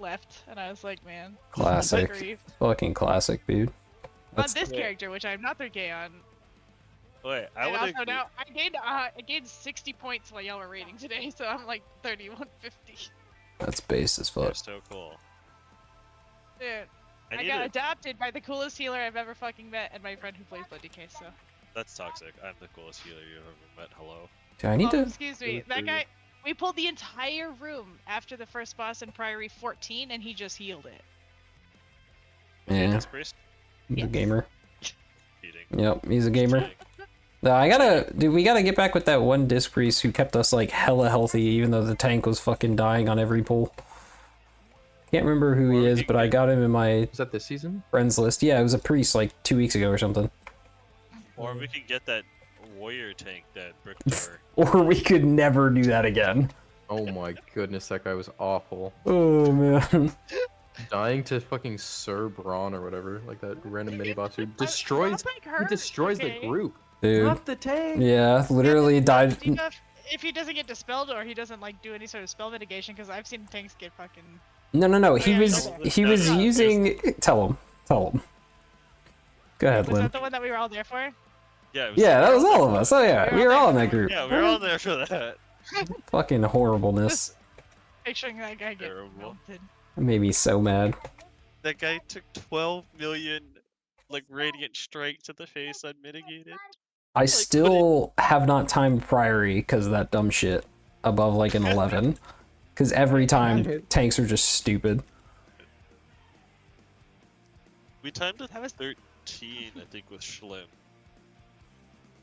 left. And I was like, "Man, Classic. grief." Fucking classic, dude. On That's- this character, which I'm not 3K on. Wait, I And would also agree. now I gained 60 points while y'all were raiding today, so I'm like 3150. That's base as You're fuck. so cool. Dude, I I need got to- adopted by the coolest healer I've ever fucking met, and my friend who plays Blood DK. So. That's toxic. I'm the coolest healer you've ever met. Hello. Do I need Oh, to? excuse me. Go That through. guy. We pulled the entire room after the first boss in Priory 14, and he just healed it. Yeah, This priest? he's a Yes. gamer. Cheating. Yep, he's a gamer. Cheating. No, dude, we gotta get back with that one disc priest who kept us like hella healthy, even though the tank was fucking dying on every pull. Can't remember who he Or is, you but I can- got him in my Is that this season? friends list. Yeah, it was a priest like 2 weeks ago or something. Or we can get that warrior tank that brick tower. Or we could never do that again. Oh my goodness, that guy was awful. Oh man. Dying to fucking Sir Braun or whatever, like that random mini boss who destroys. Drop, like, He her, destroys okay? the group. Dude. Not the tank. Yeah, literally died. Debuff if he doesn't get dispelled or he doesn't like do any sort of spell mitigation, because I've seen tanks get fucking. No. He Yeah, was yeah. he was Yeah. using. Tell him. Go ahead, Was Lynn. that the one that we were all there for? Yeah, it was Yeah, that was all of us. Oh yeah, we were all in that group. Yeah, we were all there for that. Fucking horribleness. Picturing that guy get Terrible. melted. It made me so mad. That guy took 12 million like radiant strike to the face unmitigated. I still have not timed Priory because of that dumb shit above like an 11. Because every time tanks are just stupid. We timed it That was- 13, I think, with Schlim.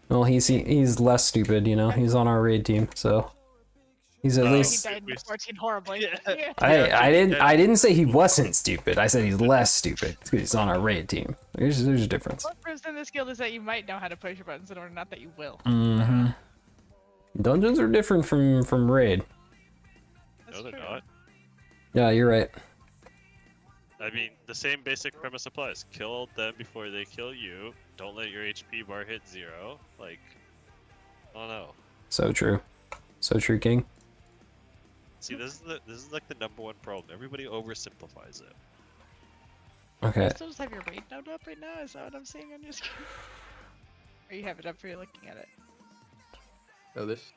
Well, he's less stupid, you know. He's on our raid team, so he's at Oh, He least. died in 14 horribly. Yeah. Yeah. I didn't say he wasn't stupid. I said he's less stupid because he's on our raid team. There's a difference. What proves in this guild is that you might know how to push your buttons in order, not that you will. Mm-hmm. Dungeons are different from raid. That's No, they're true. not. Yeah, you're right. I mean, the same basic premise applies. Kill them before they kill you. Don't let your HP bar hit 0. Like, I don't know. So true. So true, King. See, this is like the #1 problem. Everybody oversimplifies it. Okay. You still just have your raid node up right now? Is that what I'm seeing on your screen? Or you have it up for you looking at it? Oh, this.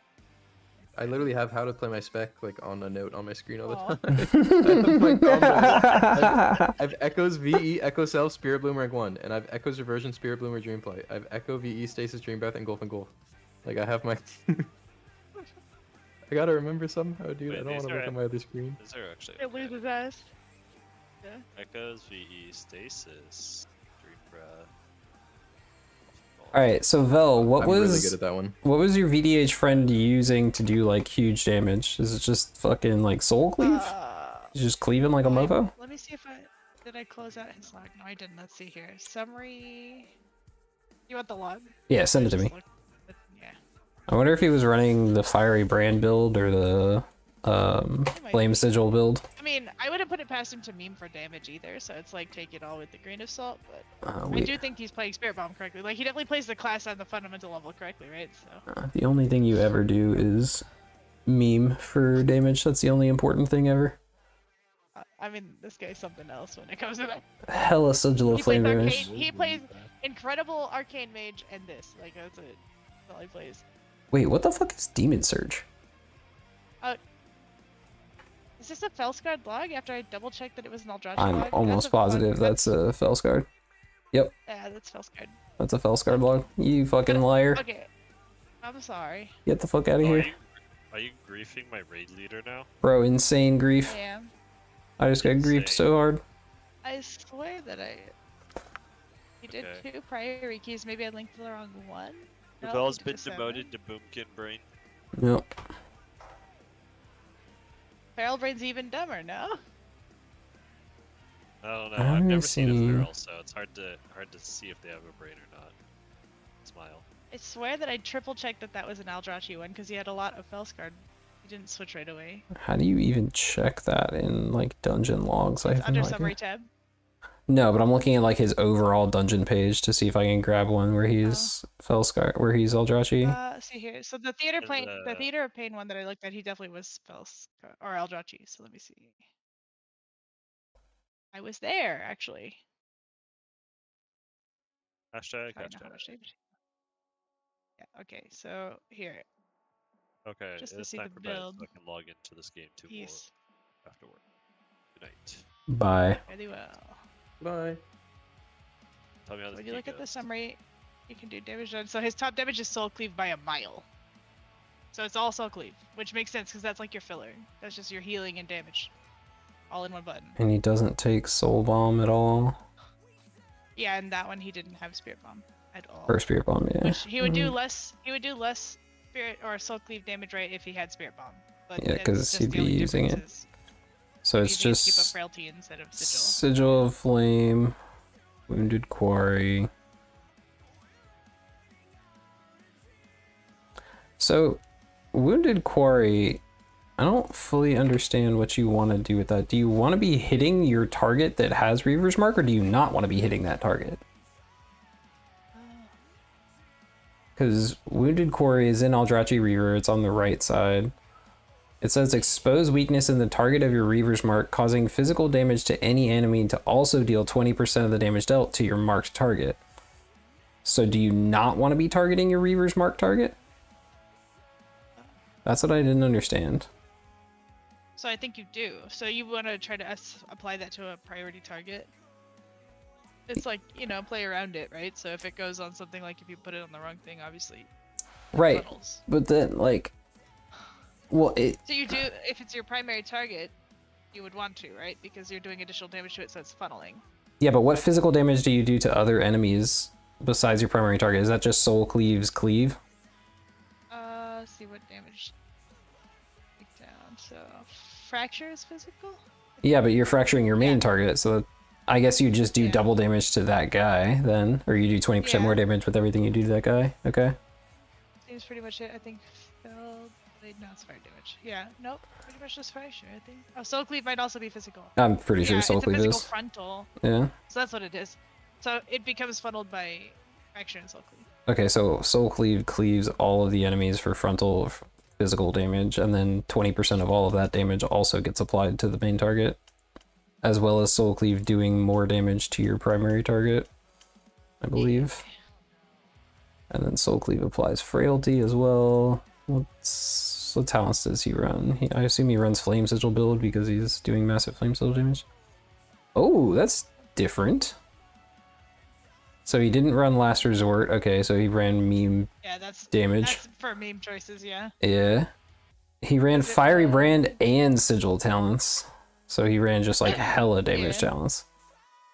I literally have how to play my spec like on a note on my screen all the Aw. time. I have my combos. I've Echoes VE, Echo Self, Spirit Bloom rank 1, and I've Echoes Reversion, Spirit Bloomer, Dream Play. I've Echo VE, Stasis, Dream Breath, and Engulf and Golf. Like I have my. I gotta remember somehow, dude. Wait, I don't want to look at my other screen. Is there actually? It loses us. Yeah. Echoes, VE, Stasis, Dream Breath. All right, so Vel, what I'm was really good at that one. what was your VDH friend using to do like huge damage? Is it just fucking like soul cleave? He's just cleaving like a mofo? Let me see if did I close out his log? No, I didn't. Let's see here. Summary. You want the log? Yeah, send it to Just me. look- Yeah. I wonder if he was running the Fiery Brand build or the Flame Sigil build. I mean, I wouldn't put it past him to meme for damage either, so it's like take it all with a grain of salt, but I We, do think he's playing Spirit Bomb correctly. Like, he definitely plays the class on the fundamental level correctly, right? So. the only thing you ever do is meme for damage. That's the only important thing ever. I mean, this guy's something else when it comes to that. Hella Sigil of He plays Flame damage. arcane. He plays incredible Arcane Mage and this. Like, that's it. That's all he plays. Wait, what the fuck is Demon Surge? Is this a Felscard log after I double checked that it was an Eldrazi I'm log? almost positive that's a Felscard. Yeah, that's Felscard. That's a Felscard log. You fucking liar. Okay. I'm sorry. Get the fuck out of Oh, here. are you griefing my raid leader now? Bro, insane grief. I am. I just got griefed Insane. so hard. I swear that He did Okay. 2 priority keys. Maybe I linked the wrong one. No, Ravel's he been did a 7. demoted to Boomkin Brain. Yep. Feral Brain's even dumber, no? I don't know. I I've haven't never seen a seen- feral, so it's hard to see if they have a brain or not. Smile. I swear that I triple checked that that was an Eldrazi one because he had a lot of Felscard. He didn't switch right away. How do you even check that in like dungeon logs? I It's have under no summary idea. tab. No, but I'm looking at like his overall dungeon page to see if I can grab one where he's Felscar, where he's Eldrazi. See here. So the theater And, plane, the theater of pain one that I looked at, he definitely was Felscard or Eldrazi. So let me see. I was there actually. Hashtag, I know how hashtag. much damage. Yeah. Okay. So here. Okay, Just to it's see time the for bed, build. so I can log into this game too more Peace. after work. Good night. Bye. Really well. Bye. Tell me how this When you game look at the goes. summary, you can do damage done. So his top damage is soul cleave by a mile. So it's all soul cleave, which makes sense because that's like your filler. That's just your healing and damage, all in one button. And he doesn't take Soul Bomb at all. Yeah, and that one he didn't have Spirit Bomb at all. Or Spirit Bomb, yeah. Which he would do less. He would do less Spirit or soul cleave damage rate if he had Spirit Bomb. But Yeah, that's 'cause just he'd the be only using it. difference is So it's using it to keep up just frailty instead of sigil. Sigil of Flame, Wounded Quarry. So, Wounded Quarry, I don't fully understand what you want to do with that. Do you want to be hitting your target that has Reaver's Mark, or do you not want to be hitting that target? Because Wounded Quarry is in Eldrazi Reaver, it's on the right side. It says expose weakness in the target of your Reaver's Mark, causing physical damage to any enemy to also deal 20% of the damage dealt to your marked target. So do you not want to be targeting your Reaver's Mark target? That's what I didn't understand. So I think you do. So you want to try to apply that to a priority target. It's like, you know, play around it, right? So if it goes on something like if you put it on the wrong thing, obviously. it Right, funnels. but then like, well, So you do, if it's your primary target, you would want to, right? Because you're doing additional damage to it, so it's funneling. yeah, but what physical damage do you do to other enemies besides your primary target? Is that just Soul Cleave's cleave? Let's see what damage. Break down. So fracture is physical. Yeah, but you're fracturing your main Yeah. target, so I guess you just do Yeah. double damage to that guy then, or you do 20% more Yeah. damage with everything you do to that guy. Okay. Seems pretty much it. I think. Wait, no, it's fire damage. Yeah, nope. Pretty much just fracture, I think. Oh, soul cleave might also be physical. I'm pretty sure Yeah, Soul it's a Cleave physical is. frontal. Yeah. So that's what it is. So it becomes funneled by fracture and soul cleave. Okay, so Soul Cleave cleaves all of the enemies for frontal physical damage, and then 20% of all of that damage also gets applied to the main target. as well as Soul Cleave doing more damage to your primary target, I believe. And then Soul Cleave applies Frailty as well. What talents does he run? I assume he runs Flame Sigil build because he's doing massive Flame Sigil damage. Oh, that's different. So he didn't run Last Resort. Okay, so he ran meme damage. That's for meme choices, yeah. Yeah. He ran Fiery Brand and Sigil talents. So he ran just like hella damage talents.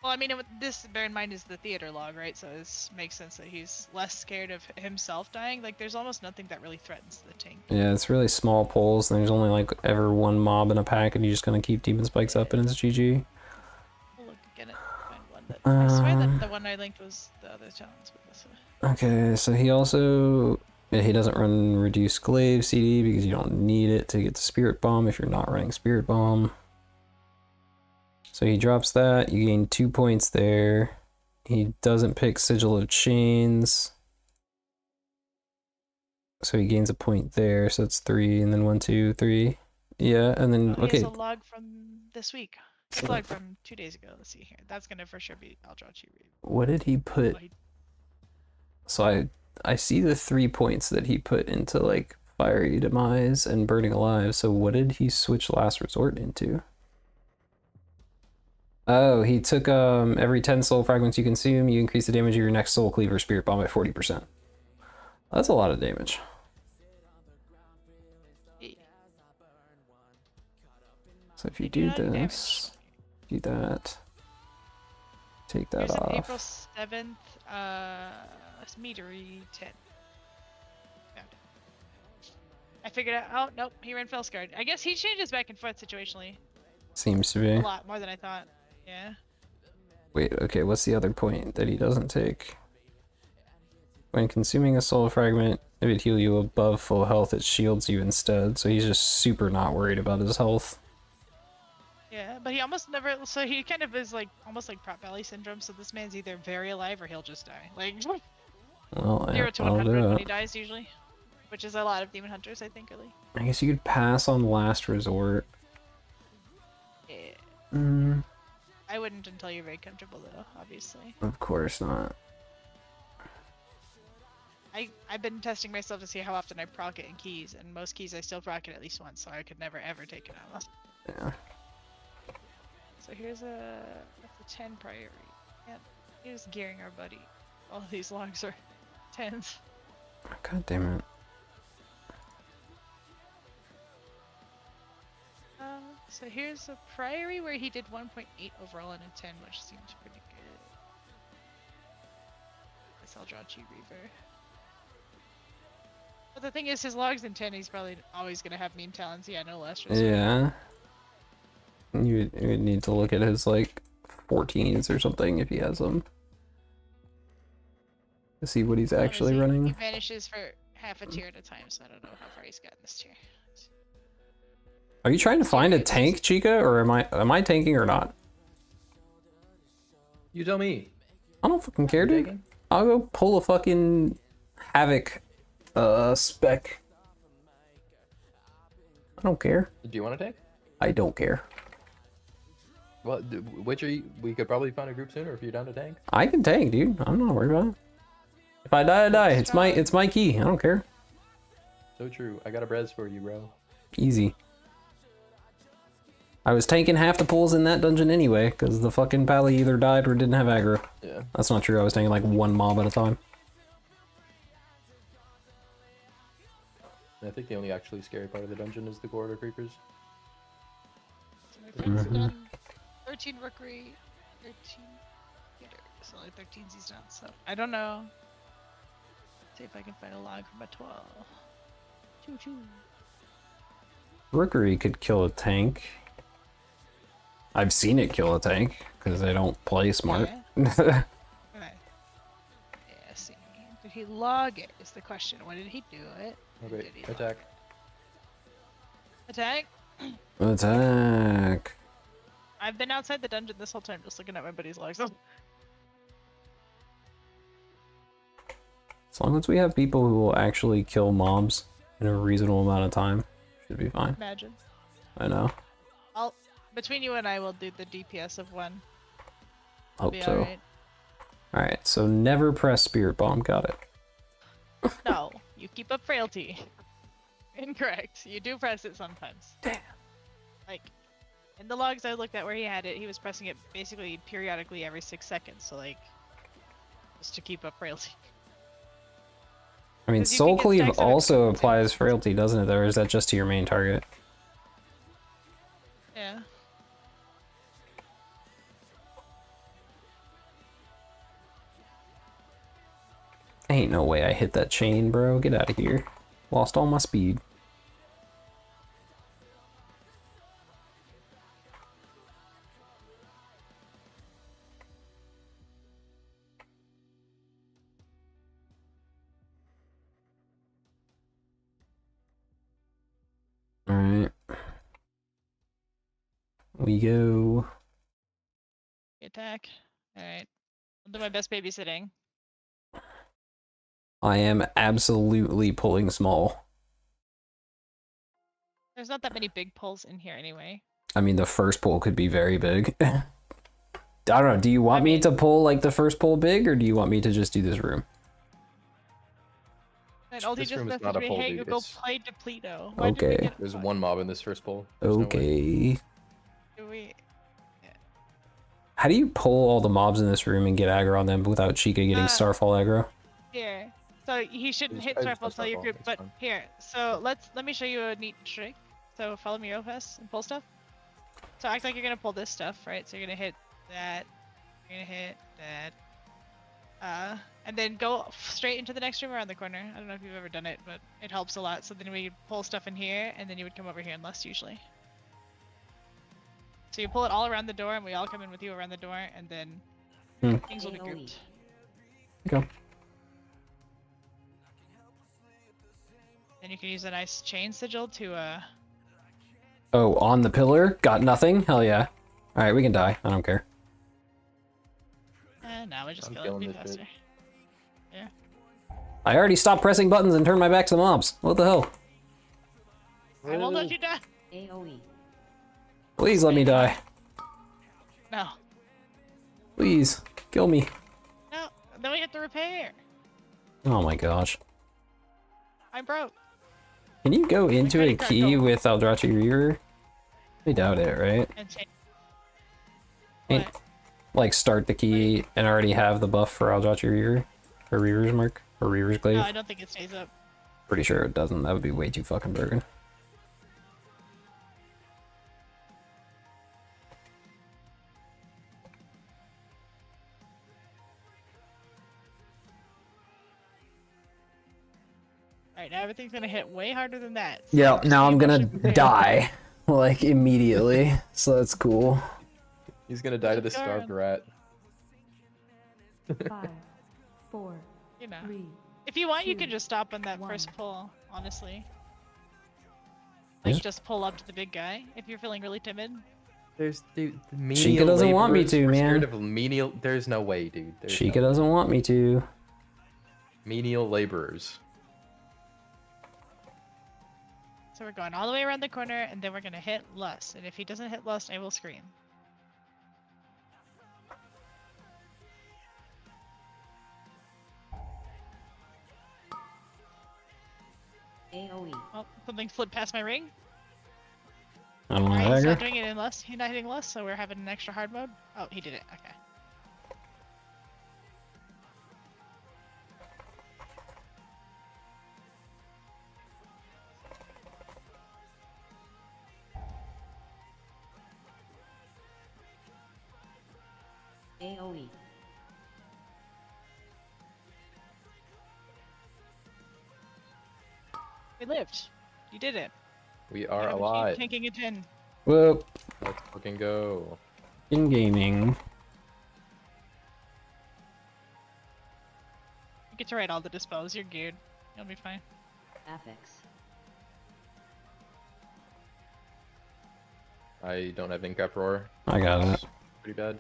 Well, I mean, this, bear in mind, is the theater log, right? So this makes sense that he's less scared of himself dying. Like, there's almost nothing that really threatens the tank. Yeah, it's really small pulls. There's only like ever one mob in a pack, and you're just gonna keep Demon Spikes up, and it's GG. We'll look again at find one that I swear that the one I linked was the other challenge. But this one. Okay, so he also he doesn't run Reduced Glaive CD because you don't need it to get the Spirit Bomb if you're not running Spirit Bomb. So he drops that, you gain 2 points there. He doesn't pick Sigil of Chains. So he gains a point there, so it's 3, and then 1, 2, 3. Yeah, and then, okay. Here's a log from this week. It's a log from 2 days ago. Let's see here. That's gonna for sure be I'll draw you. What did he put? So I see the 3 points that he put into like Fiery Demise and Burning Alive, so what did he switch Last Resort into? Oh, he took every 10 soul fragments you consume, you increase the damage of your next Soul Cleaver Spirit Bomb by 40%. That's a lot of damage. So if you do this, do that, take that off. April 7th, metery 10. Found it. I figured out. Oh nope, he ran Fellsguard. I guess he changes back and forth situationally. Seems to be. A lot more than I thought. Yeah. Wait, okay, what's the other point that he doesn't take? When consuming a soul fragment, if it heals you above full health, it shields you instead. So he's just super not worried about his health. Yeah, but he almost never. So he kind of is like almost like Prop Valley syndrome. So this man's either very alive or he'll just die. Like well, 0 to 100 when he dies usually, which is a lot of demon hunters, I think, really. I guess you could pass on Last Resort. Yeah. I wouldn't until you're very comfortable, though. Obviously. Of course not. I've been testing myself to see how often I proc it in keys, and most keys I still proc it at least once, so I could never ever take it out. Yeah. So here's that's a 10 priority. Yeah, here's gearing our buddy. All of these logs are 10s. God damn it. So here's a priory where he did 1.8 overall and a 10, which seems pretty good. Guess I'll draw Chi Reaver. But the thing is, his logs in 10, he's probably always gonna have meme talents. Yeah, no less. Yeah. You would need to look at his like 14s or something if he has them. To see what he's actually running. He vanishes for half a tier at a time, so I don't know how far he's got in this tier. Are you trying to find a tank, Chica, or am I tanking or not? You tell me. I don't fucking care, dude. I'll go pull a fucking Havoc spec. I don't care. Do you want to tank? I don't care. Well, which are you? We could probably find a group sooner if you're down to tank. I can tank, dude. I'm not worried about it. If I die, I die. It's my key. I don't care. So true. I got a Brez for you, bro. Easy. I was tanking half the pulls in that dungeon anyway, because the fucking pally either died or didn't have aggro. Yeah. That's not true. I was tanking like one mob at a time. I think the only actually scary part of the dungeon is the corridor creepers. So my friend's done 13 rookery, 13 theater, so like 13's he's done. So I don't know. See if I can find a log from a 12. Choo choo. Rookery could kill a tank. I've seen it kill a tank, because they don't play smart. Yeah. Right. Yeah, see. Did he log it is the question. When did he do it? Okay, Did he attack. Attack? Attack. I've been outside the dungeon this whole time just looking at my buddy's logs. Oh. As long as we have people who will actually kill mobs in a reasonable amount of time, should be fine. Imagine. I know. Between you and I, will do the DPS of 1. Hope Be so. alright. Alright, so never press Spirit Bomb, got it. No, you keep up frailty. Incorrect. You do press it sometimes. Damn. Like, in the logs I looked at where he had it, he was pressing it basically periodically every 6 seconds. So like, just to keep up frailty. I mean, 'Cause you Soul can get Cleave stacks of it also too. applies frailty, doesn't it, or is that just to your main target? Yeah. Ain't no way I hit that chain, bro. Get out of here. Lost all my speed. Alright. We go. Attack. Alright. I'll do my best babysitting. I am absolutely pulling small. There's not that many big pulls in here anyway. I mean, the first pull could be very big. I don't know. Do you want me to pull like the first pull big, or do you want me to just do this room? And Ulti This just room is messaged not a me, pull, hey, dude, go it's- play Depleto. Why did we Okay. get- There's why one mob in this first pull. There's no way. Okay. do we- How do you pull all the mobs in this room and get aggro on them without Chica getting Starfall aggro? Here. So he shouldn't Just- hit I just Starfall press till your Starfall, group, it's but fine. here. So let me show you a neat trick. So follow me real fast and pull stuff. So act like you're gonna pull this stuff, right? So you're gonna hit that. You're gonna hit that. And then go straight into the next room around the corner. I don't know if you've ever done it, but it helps a lot. So then we pull stuff in here, and then you would come over here and less usually. So you pull it all around the door, and we all come in with you around the door, and then things will be AoE. grouped. Go. Then you can use a nice chain sigil to Oh, on the pillar? Got nothing? Hell yeah. Alright, we can die. I don't care. now we just I'm kill it, killing be this faster. shit. I already stopped pressing buttons and turned my back to the mobs. What the hell? I won't let you die. AoE. Please let me die. No. Please. Kill me. No. Then we have to repair. Oh my gosh. I'm broke. Can you go into a credit card key gold. with Eldrachi Reaver? I doubt it, right? And change. Ain't- What? Like start the key and already have the buff for Eldrachi Reaver? Or Reaver's Mark? Or Reaver's Glaive? No, I don't think it stays up. Pretty sure it doesn't. That would be way too fucking broken. Alright, now everything's gonna hit way harder than that. Yeah, just now be I'm gonna patient. die. Like, immediately. So that's cool. He's gonna die to the Go starved ahead. rat. 5, 4, You know. 3. If you want, you two, can just stop on that one. first pull, honestly. Is- Like, just pull up to the big guy if you're feeling really timid. There's the Chica menial doesn't want me laborers to, were scared man. of menial. There's no way, dude. There's Chica no way. doesn't want me to. Menial laborers. So we're going all the way around the corner, and then we're gonna hit Lust. And if he doesn't hit Lust, I will scream. AoE. Oh, something slipped past my ring. I don't Alright, know. he's not Dagger. doing it in Lust. He's not hitting Lust, so we're having an extra hard mode. Oh, he did it. Okay. AoE. We lived. You did it. We are Gotta keep alive. Taking it in. Whoop. Let's fucking go. In gaming. You get to write all the dispels. You're geared. You'll be fine. Affix. I don't have Incap Roar. I got it. It's pretty bad.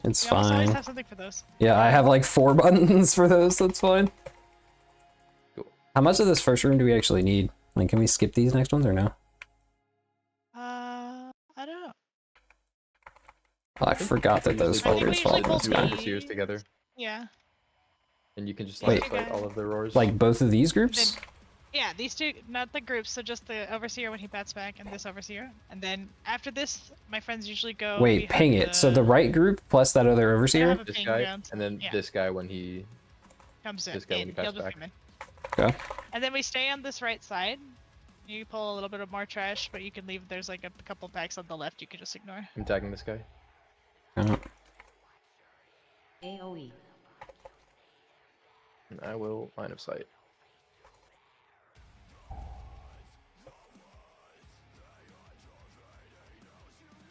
It's You almost always fine. have something for those. Yeah, I have like 4 buttons for those. That's fine. Cool. How much of this first room do we actually need? Like, can we skip these next ones or no? I forgot that those Usually fuckers usually fall in pull the two sky. the- overseers together, Yeah. and you can just Wait. like fight all of their roars. Like both of these groups? Yeah, these two, not the groups, so just the overseer when he bats back and this overseer. And then after this, my friends usually go. Wait, behind ping it. So the right group plus that other I overseer? have a this ping guy, ground, and then yeah. this guy when he. comes in. this guy when he He'll bats just back. come in. Okay. And then we stay on this right side. You pull a little bit of more trash, but you can leave. There's like a couple packs on the left you can just ignore. I'm tagging this guy. AoE. And I will line of sight.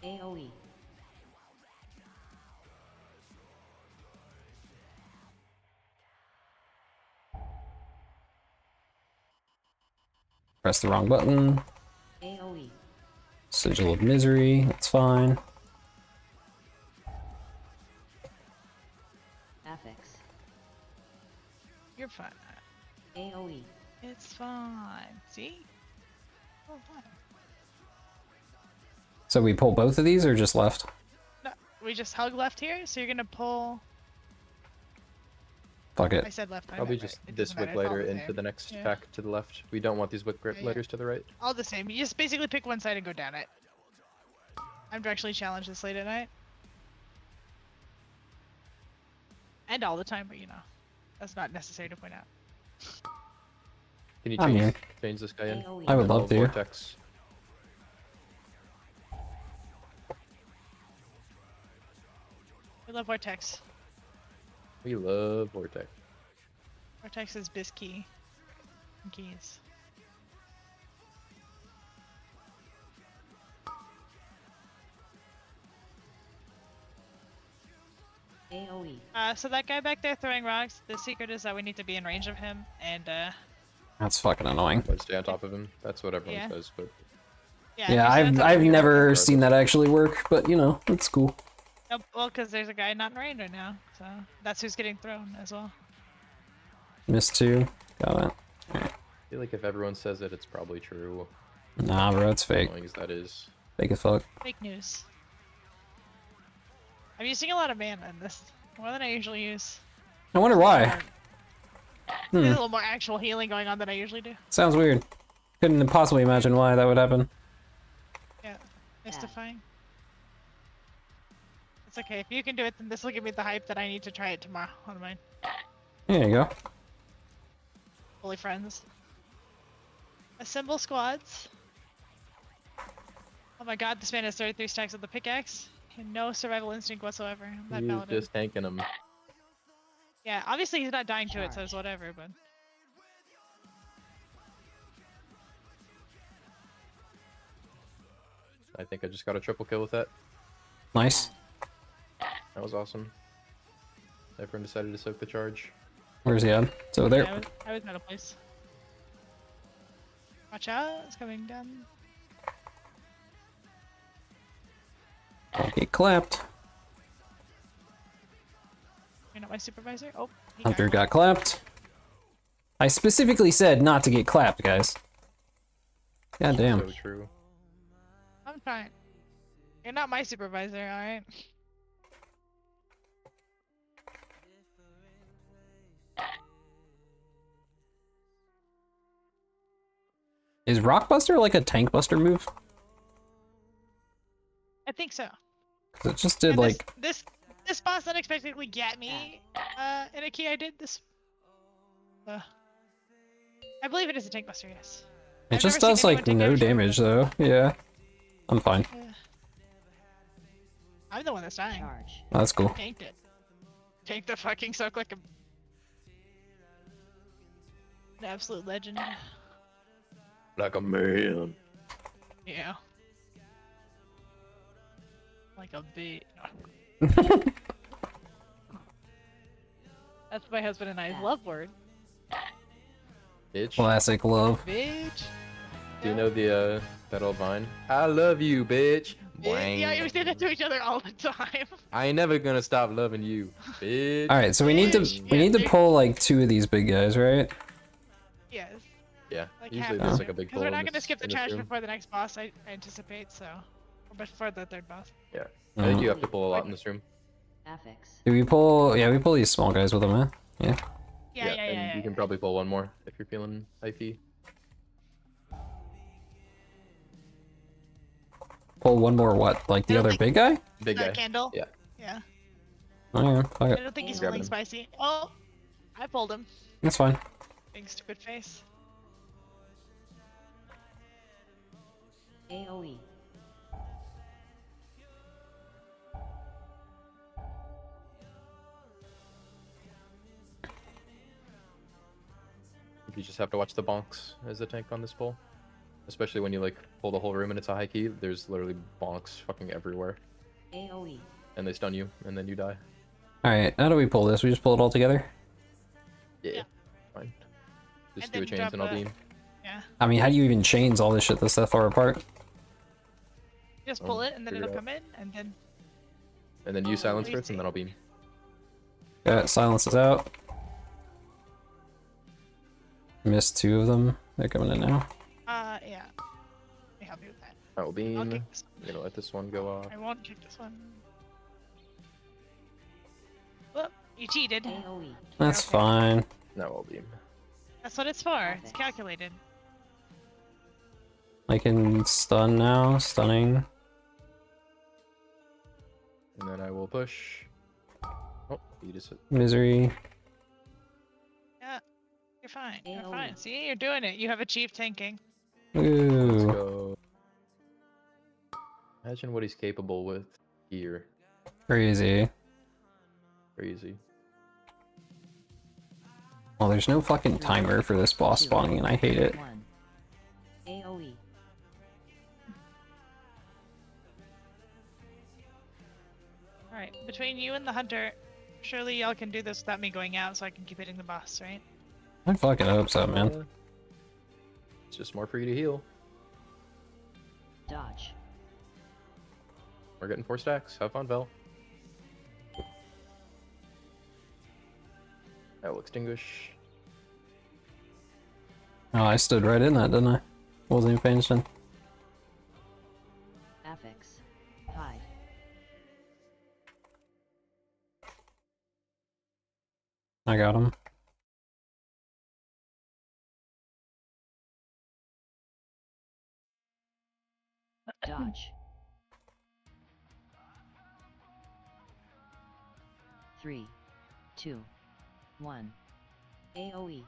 AoE. Press the wrong button. AoE. Sigil of Misery, that's fine. Affix. You're fine. AoE. It's fine. See? Oh, fine. So we pull both of these or just left? No, we just hug left here, so you're gonna pull. Fuck I it. said left. I Probably meant just right. It this doesn't matter, wick it's all later the into same. the next Yeah. pack to the left. We don't want these wick Yeah, yeah. lighters to the right. All the same. You just basically pick one side and go down it. I'm directionally challenged this late at night. And all the time, but you know, that's not necessary to point out. Can you I change, mean, change this guy in? AoE. I would Metal love to. Vortex. We love Vortex. We love Vortex. Vortex is Bisky. Keys. AoE. So that guy back there throwing rocks, the secret is that we need to be in range of him, and That's fucking annoying. Let's stay on top of him. That's what everyone Yeah. says, but yeah. Yeah, I've never seen that actually work, but you know, it's cool. Nope, well, because there's a guy not in range right now, so that's who's getting thrown as well. Missed two. Got it. I feel like if everyone says it, it's probably true. Nah, bro, it's fake. Annoying as that is. Fake as fuck. Fake news. I'm using a lot of mana in this, more than I usually use. I wonder why. There's a little more actual healing going on than I usually do. Sounds weird. Couldn't possibly imagine why that would happen. Yeah, mystifying. It's okay, if you can do it, then this will give me the hype that I need to try it tomorrow on mine. There you go. Fully friends. Assemble squads. Oh my god, this man has 33 stacks of the pickaxe. And no survival instinct whatsoever. I'm that He's paladin. just tanking him. Yeah, obviously he's not dying to it, so it's whatever, but... I think I just got a triple kill with that. Nice. That was awesome. Everyone decided to soak the charge. Where's he at? It's over Yeah, there. I was out of place. Watch out, it's coming down. Don't get clapped. You're not my supervisor? Oh, he Hunter got got clapped. I specifically said not to get clapped, guys. God damn. So true. I'm fine. You're not my supervisor, alright? Is Rockbuster like a tank buster move? I think so. 'Cause it just did And like this boss unexpectedly got me in a key I did this. I believe it is a tank buster, yes. it I've just never does seen anyone like take no damage from it. damage though. Yeah. I'm fine. I'm the one that's dying. Charge. That's cool. Tanked it. Tanked the fucking soak like a... An absolute legend. Like a man. Yeah. Like a bit. That's my husband and I's love word. Bitch. Classic love. Bitch. Do you know the that old vine? I love you, bitch. Yeah, we say that to each other all the time. I ain't never gonna stop loving you, bitch. All right, so we need to pull like two of these big guys, right? Yes. Yeah. Like Usually half there's of like a it. big Because pull. we're in not gonna this- skip the in this trash room. before the next boss, I anticipate, so. Or before the third boss. Yeah. I think you Mm. have to pull a lot in this room. Affix. Do we pull? Yeah, we pull these small guys with them, man. Yeah. And you can probably pull one more if you're feeling hyphy. Pull one more what? Like the I don't other think- big guy? Big guy. That candle. Yeah. Yeah. Oh yeah, fuck I it. don't think he's Grab feeling him. spicy. Oh, I pulled him. That's fine. Being stupid face. AoE. You just have to watch the bonks as the tank on this pull. Especially when you like pull the whole room and it's a high key, there's literally bonks fucking everywhere. AoE. And they stun you, and then you die. Alright, how do we pull this? We just pull it all together? Yeah. Fine. Just And do a then chains drop and I'll a- beam. Yeah. I mean, how do you even chains all this shit that's that far apart? Just pull it and then figure it'll it out. come in and then And then you silence easy. first and then I'll beam. Yeah, silence is out. Missed 2 of them. They're coming in now. yeah. Let me help you with that. I will I'll beam. kick this I'm gonna let this one go off. I won't kick this one. Whoop, you cheated. AoE. That's Okay. fine. Now I'll beam. That's what it's for. It's Perfect. calculated. I can stun now. Stunning. And then I will push. Oh, you just hit. Misery. Yeah. You're fine. You're AoE. fine. See, you're doing it. You have achieved tanking. Let's Ooh. go. Imagine what he's capable with here. Crazy. Crazy. Well, there's no fucking timer for this boss spawning, and I hate it. 1. AoE. Alright, between you and the hunter, surely y'all can do this without me going out so I can keep hitting the boss, right? I fucking hope so, man. It's just more for you to heal. Dodge. We're getting 4 stacks. Have fun, Vel. I will extinguish. Oh, I stood right in that, didn't I? Wasn't even paying attention. Affix. Hide. I got him. Dodge. 3, 2, 1. AoE.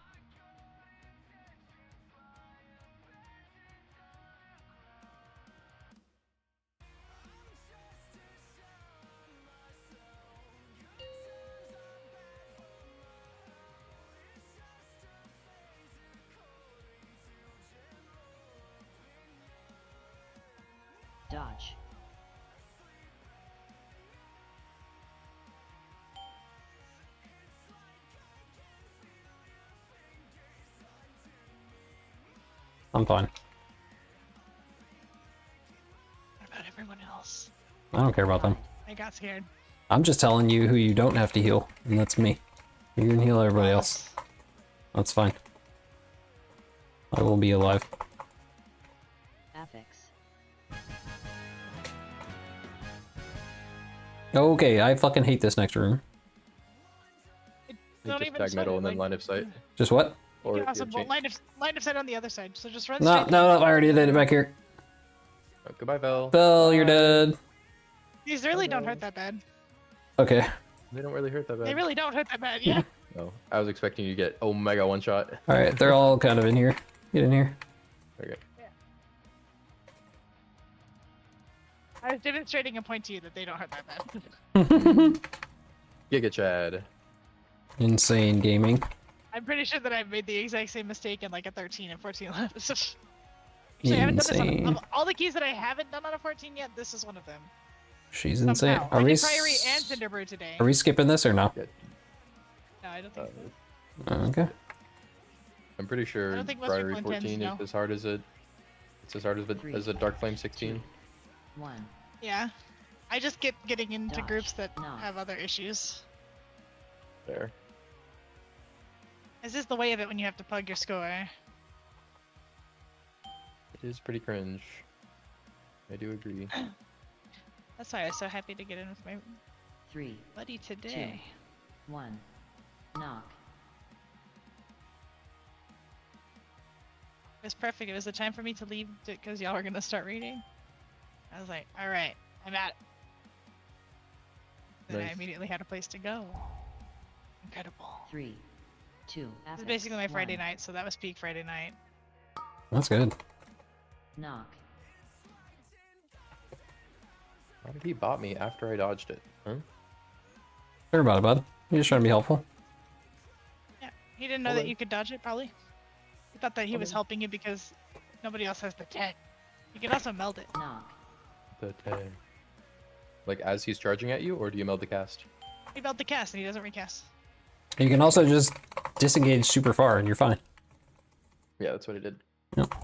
Dodge. I'm fine. What about everyone else? I don't care about them. I got scared. I'm just telling you who you don't have to heal, and that's me. You can heal everybody else. That's fine. I will be alive. Affix. Okay, I fucking hate this next room. You Don't just even tag sweat metal it, and then like- line of sight. Just what? Or You if also you have line of sight on the other side, so just run No, straight. no, no, I already did it back here. Oh, goodbye, Vel. Bell, you're dead. These really don't hurt that bad. Okay. They don't really hurt that bad. They really don't hurt that bad, yeah. No, I was expecting you to get Omega one shot. Alright, they're all kind of in here. Get in here. Okay. I was demonstrating a point to you that they don't hurt that bad. Giga Chad. Insane gaming. I'm pretty sure that I've made the exact same mistake in like a 13 and 14 levels. Actually, I haven't done this Insane. on, of all the keys that I haven't done on a 14 yet, this is one of them. She's Somehow. insane. I Are we, did Priory and Cinderbird today. are we skipping this or no? No, I don't think so. Okay. I'm pretty sure don't think most Priory people intend to 14 know. is as hard as it. It's as hard as a Dark Flame 16. 1. Yeah. I just get getting into Dodge. groups that No. have other issues. There. This is the way of it when you have to plug your score. It is pretty cringe. I do agree. That's why I was so happy to get in with my 3, buddy today. 1. Knock. It was perfect. It was the time for me to leave because y'all were gonna start reading. I was like, all right, I'm out. Then I Nice. immediately had a place to go. Incredible. 3, 2. This is Affix. basically my Friday 1. night, so that was peak Friday night. That's good. Knock. Why did he bot me after I dodged it? Huh? Sorry about it, bud. You're just trying to be helpful. Yeah, he didn't know Well, that you could dodge it, probably. He thought that he was then- helping you because nobody else has the tech. You can also meld it. Knock. But, like as he's charging at you, or do you meld the cast? He meld the cast and he doesn't recast. You can also just disengage super far and you're fine. Yeah, that's what he did. Yep.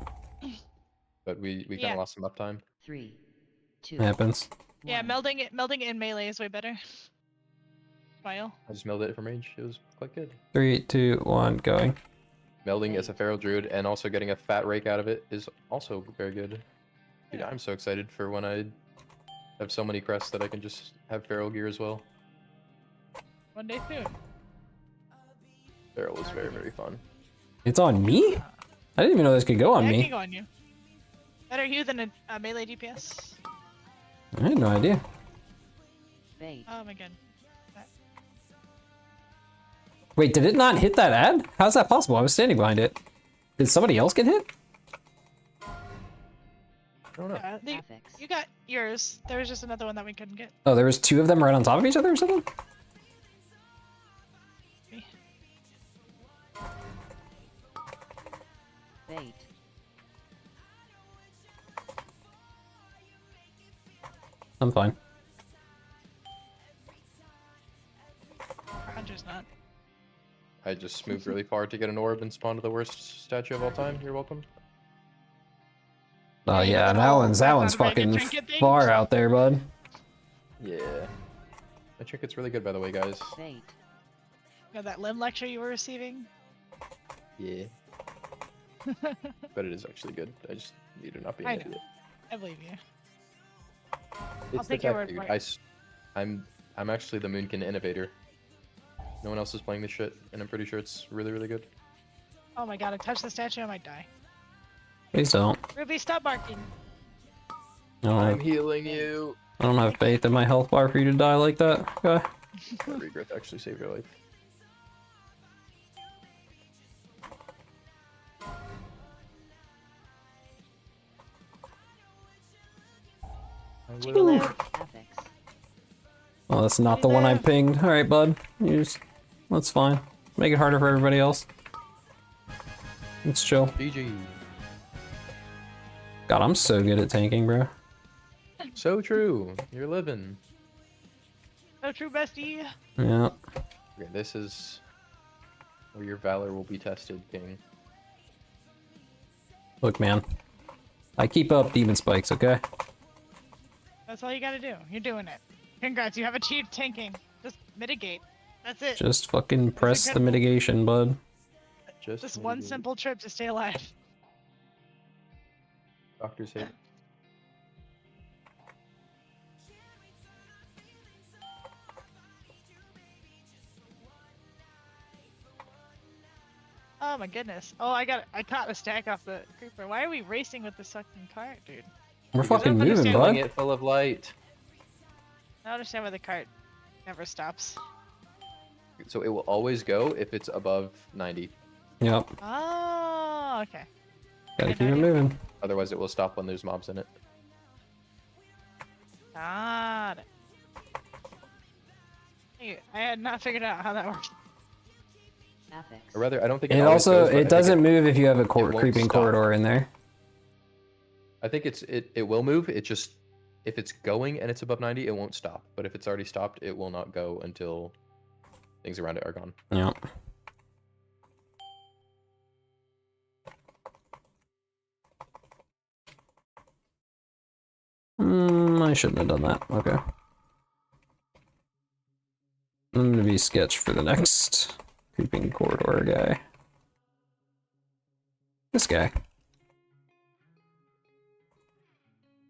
But we kind Yeah. of lost some uptime. 3, 2. It happens. Yeah, 1. melding it in melee is way better. Smile. I just melded it from range. It was quite good. 3, 2, 1, going. Melding as a feral druid and also getting a fat rake out of it is also very good. Dude, Yeah. I'm so excited for when I have so many crests that I can just have feral gear as well. One day soon. Feral was very, very fun. It's on me? I didn't even know this could go on Yeah, it me. can go on you. Better you than a melee DPS. I had no idea. Bait. Oh my god. Wait, did it not hit that ad? How's that possible? I was standing behind it. Did somebody else get hit? I don't know. Affix. You got yours. There was just another one that we couldn't get. Oh, there was 2 of them right on top of each other or something? Bait. I'm fine. Hunter's not. I just moved really far to get an orb and spawn to the worst statue of all time. You're welcome. Oh you yeah, know, that one's that's that not one's a very good fucking trinket thing. far out there, bud. Yeah. My trinket's really good, by the way, guys. Bait. You know that limb lecture you were receiving? Yeah. But it is actually good. I just need to not be I an know. idiot. I believe you. It's take the your tech, word dude. for it. I'm actually the Moonkin innovator. No one else is playing this shit, and I'm pretty sure it's really, really good. Oh my god, I touched the statue, I might die. Please don't. Ruby, stop barking. I'm healing you. I don't have faith in my health bar for you to die like that. Okay. That regret actually saved your life. I will. Affix. Well, that's not the one I pinged. All right, bud. That's fine. Make it harder for everybody else. It's chill. GG. God, I'm so good at tanking, bro. So true. You're living. So true, bestie. Yeah. Okay, this is where your valor will be tested, King. Look, man. I keep up demon spikes, okay? That's all you gotta do. You're doing it. Congrats, you have achieved tanking. Just mitigate. That's it. Just fucking press the incredible. mitigation, bud. Just one mitigate. simple trip to stay alive. Doctor's hit. Oh my goodness. Oh, I caught a stack off the creeper. Why are we racing with this fucking cart, dude? We're Because fucking I'm moving, understanding Filling bud. it full of light. I don't understand why the cart never stops. So it will always go if it's above 90. Yep. Oh, okay. Gotta I keep know it you- moving. Otherwise, it will stop when there's mobs in it. Got it. Hey, I had not figured out how that works. Affix. Or rather, I don't think It always also goes, but I it think doesn't move if you have a won't creeping stop. corridor in there. I think it will move. It just if it's going and it's above 90, it won't stop. But if it's already stopped, it will not go until things around it are gone. Yep. I shouldn't have done that. Okay. I'm gonna be sketch for the next creeping corridor guy. This guy.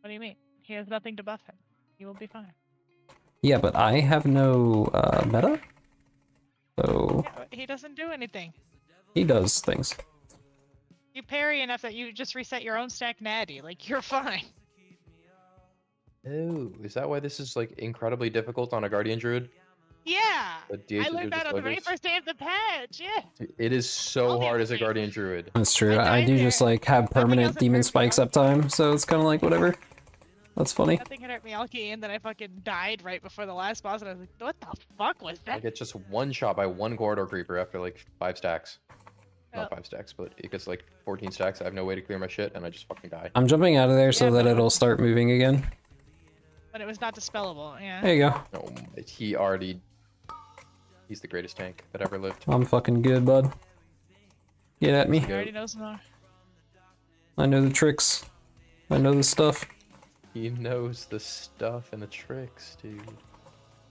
What do you mean? He has nothing to buff him. You will be fine. Yeah, but I have no meta, so Yeah, he doesn't do anything. he does things. You parry enough that you just reset your own stack natty. Like, you're fine. Oh, is that why this is like incredibly difficult on a Guardian Druid? Yeah! The I DHs are learned that just on the very levers? first day of the patch, yeah! It is so All the hard as a updates. Guardian Druid. That's true. I I died do there. just like have Nothing else permanent had demon hurt me spikes out. uptime, so it's kind of like whatever. That's funny. Nothing had hurt me alky, and then I fucking died right before the last boss, and I was like, what the fuck was I that? get just one shot by one corridor creeper after like 5 stacks. Not Oh. 5 stacks, but it gets like 14 stacks. I have no way to clear my shit, and I just fucking die. I'm jumping out of there so Yeah, that but- it'll start moving again. But it was not dispellable, yeah. There you go. No, he already. He's the greatest tank that ever lived. I'm fucking good, bud. Get at me. He already knows more. I know the tricks. I know the stuff. He knows the stuff and the tricks, dude.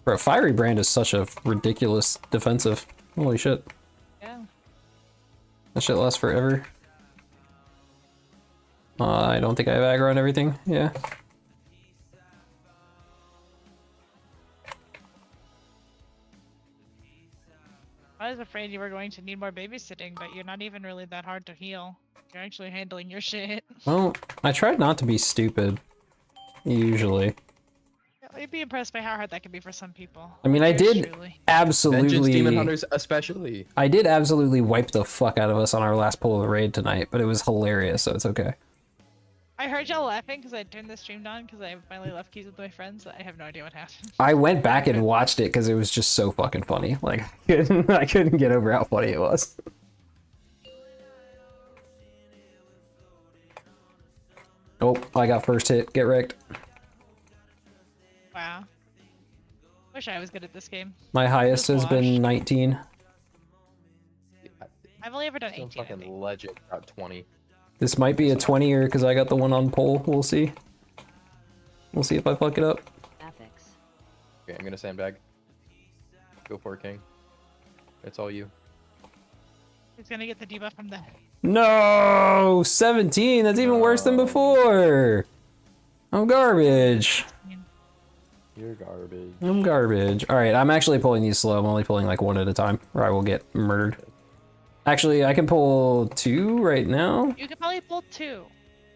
Bro, Fiery Brand is such a ridiculous defensive. Holy shit. Yeah. That shit lasts forever. I don't think I have aggro on everything. Yeah. I was afraid you were going to need more babysitting, but you're not even really that hard to heal. You're actually handling your shit. Well, I tried not to be stupid. Usually. You'd be impressed by how hard that can be for some people. I mean, I Yours did truly. Vengeance absolutely. Demon Hunters, especially. I did absolutely wipe the fuck out of us on our last pull of the raid tonight, but it was hilarious, so it's okay. I heard y'all laughing because I turned the stream on because I finally left keys with my friends. I have no idea what happened. I went back and watched it because it was just so fucking funny. Like, I couldn't get over how funny it was. Oh, I got first hit. Get wrecked. Wow. Wish I was good at this game. My highest has been Washed. 19. I've only ever done Some 18. I fucking think. legend got 20. This might be a 20er because I got the one on pole. We'll see. We'll see if I fuck it up. Affix. Okay, I'm gonna sandbag. Go for it, King. It's all you. He's gonna get the debuff from that. No! 17! That's even worse than No. before! I'm garbage. You're garbage. I'm garbage. Alright, I'm actually pulling these slow. I'm only pulling like one at a time, or I will get murdered. Actually, I can pull 2 right now. You could probably pull 2.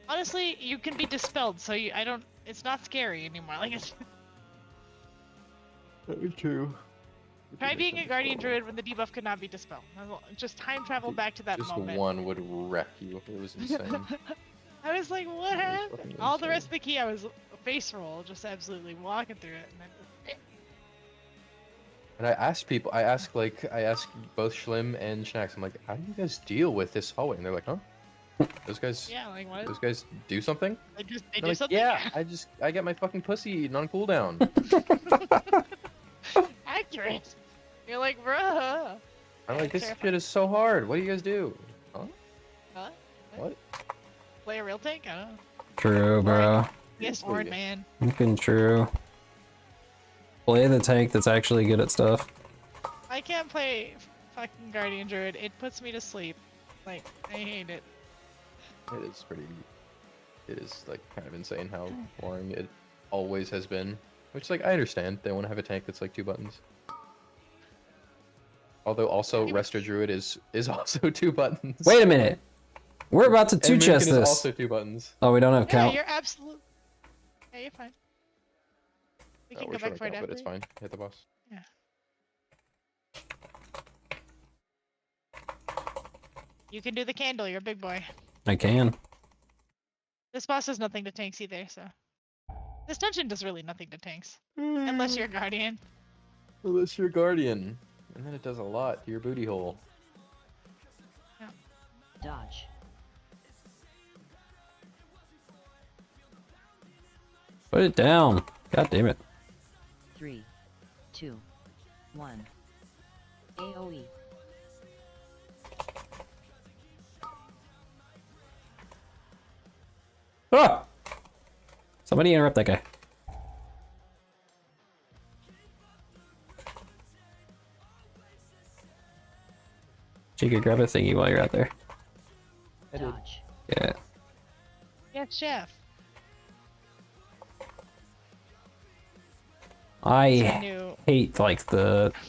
Honestly, you can be dispelled, so I don't. It's not scary anymore. Like, it's, Very true. try being a guardian druid when the debuff could not be dispelled. Just time travel back to that Just moment. one would wreck you. It was insane. I was like, what That was happened? fucking All the insane. rest of the key, I was face roll, just absolutely walking through it. And then, And I asked people, I asked both Schlim and Schnax, I'm like, how do you guys deal with this hallway? And they're like, huh? Those guys, yeah, like what? those guys do something? They I'm do like, something. yeah, I get my fucking pussy eaten on cooldown. Accurate. You're like, bruh. I'm like, this Terrifying. shit is so hard. What do you guys do? Huh? Huh? What? Play a real tank? I don't know. True, bro. Yes, Oh, Lord, yeah. man. Fucking true. Play the tank that's actually good at stuff. I can't play fucking Guardian Druid. It puts me to sleep. Like, I hate it. It is pretty. It is like kind of insane how boring it always has been. Which, like, I understand. They want to have a tank that's like 2 buttons. Although also Rester Druid is also 2 buttons. Wait a minute. We're about to And 2 Moonkin chest is this. also 2 buttons. Oh, we don't have Yeah, count. you're absolute. Yeah, you're fine. We Oh, can we're go short back on for it count, but it's after. fine. Hit the boss. You can do the candle. You're a big boy. I can. This boss does nothing to tanks either, so. This dungeon does really nothing to tanks. Unless you're a guardian. Unless you're Guardian. And then it does a lot to your booty hole. Dodge. Put it down. God damn it. 3, 2, 1. AoE. Ah! Somebody interrupt that guy. You could grab a thingy while you're out there. I did. Dodge. Yeah. Yes, chef. I new. hate like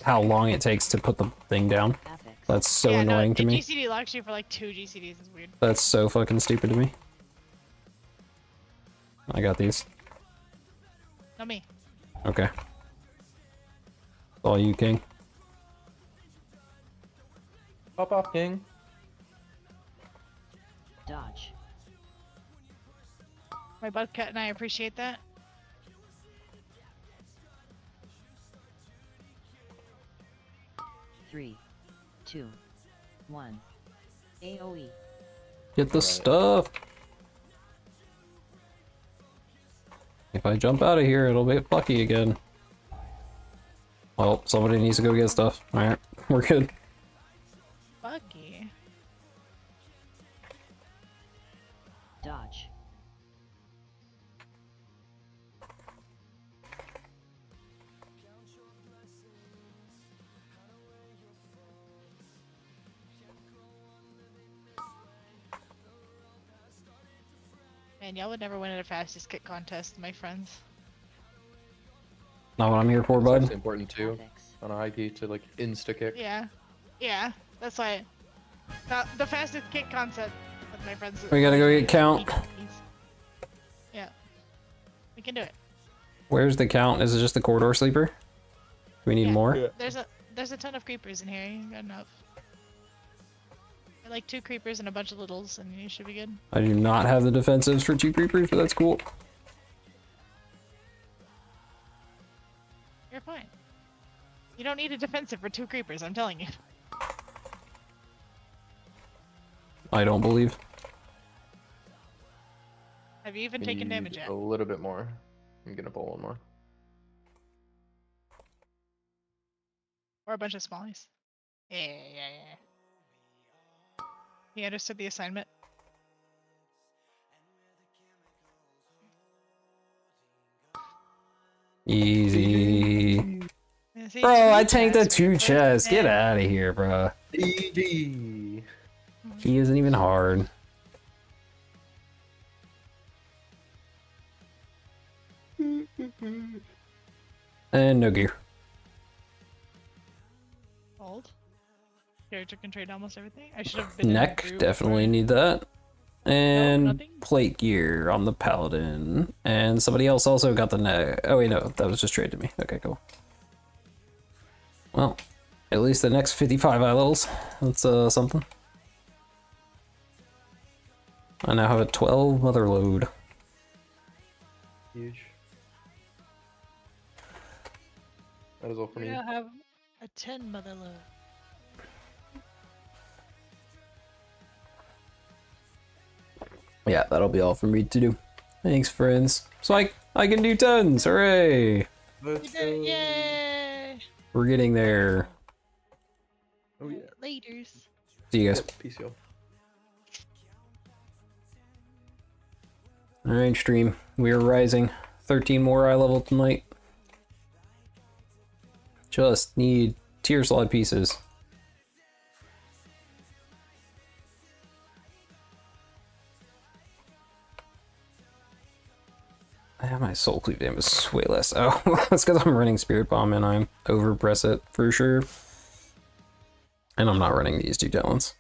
how long it takes to put the thing down. Affix. That's so yeah, annoying no, to me. GCD locks you for like 2 GCDs. Is weird. That's so fucking stupid to me. I got these. Not me. Okay. All you, King. Pop off, King. Dodge. My bobcat and I appreciate that. Three, two, one. AOE. Get the stuff. If I jump out of here, it'll be fucky again. Well, somebody needs to go get stuff. Alright, we're good. Buggy. Dodge. Man, y'all would never win at a fastest kick contest, my friends. Not what I'm here for, It's bud. actually important too Affix. on a IP to like insta kick. Yeah. Yeah. That's why. The fastest kick concept with my friends. We gotta go is get count. Yeah. We can do it. Where's the count? Is it just the corridor sleeper? Do we need Yeah. more? There's a ton of creepers in here. You got enough. Like 2 creepers and a bunch of littles, and you should be good. I do not have the defensives for 2 creepers, but that's cool. You're fine. You don't need a defensive for 2 creepers, I'm telling you. I don't believe. Have you even taken damage yet? A little bit more. I'm gonna pull one more. Or a bunch of smallies? Yeah. He understood the assignment. Easy. Yeah, see, Bro, I 2 tanked the chests, 2 man. chests. Get Yeah. out of here, bro. GG. He isn't even hard. And no gear. Hold. Character can trade almost everything. I should have been in the Neck, group definitely before. need that. And nothing? plate gear on the paladin. And somebody else also got the neck. Oh wait, no, that was just traded to me. Okay, cool. Well, at least the next 55 eye levels. That's something. I now have a 12 mother load. Huge. That is all for We me. now have a 10 mother load. Yeah, that'll be all for me to do. Thanks, friends. So I can do tons. Hooray! We did it! Yay! We're getting there. Oh yeah. Laters. See you guys. Yep, peace, y'all. Alright, stream. We are rising. 13 more eye level tonight. Just need tier slot pieces. I have my soul cleave damage is way less. Oh, that's because I'm running Spirit Bomb and I'm over press it for sure. And I'm not running these 2 talents.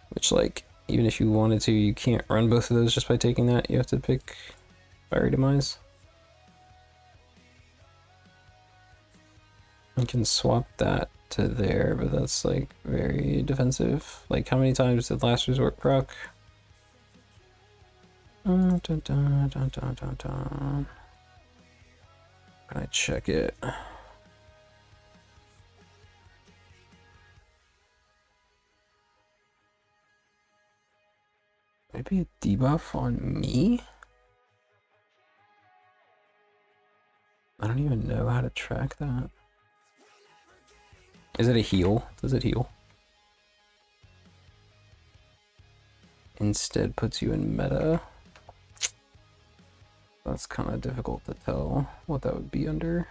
Which, like, even if you wanted to, you can't run both of those just by taking that. You have to pick Fiery Demise. I can swap that to there, but that's, like, very defensive. Like, how many times did Last Resort proc? Dun, dun, dun, dun, dun, dun, dun. Can I check it? Maybe a debuff on me? I don't even know how to track that. Is it a heal? Does it heal? Instead puts you in meta. That's kind of difficult to tell what that would be under.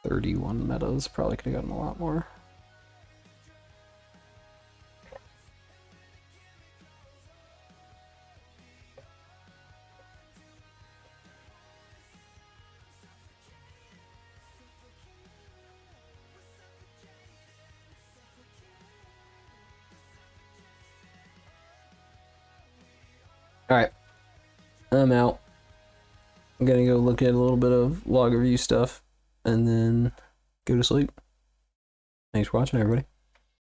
31 metas, probably could have gotten a lot more. Alright. I'm out. I'm gonna go look at a little bit of log review stuff and then go to sleep. Thanks for watching, everybody.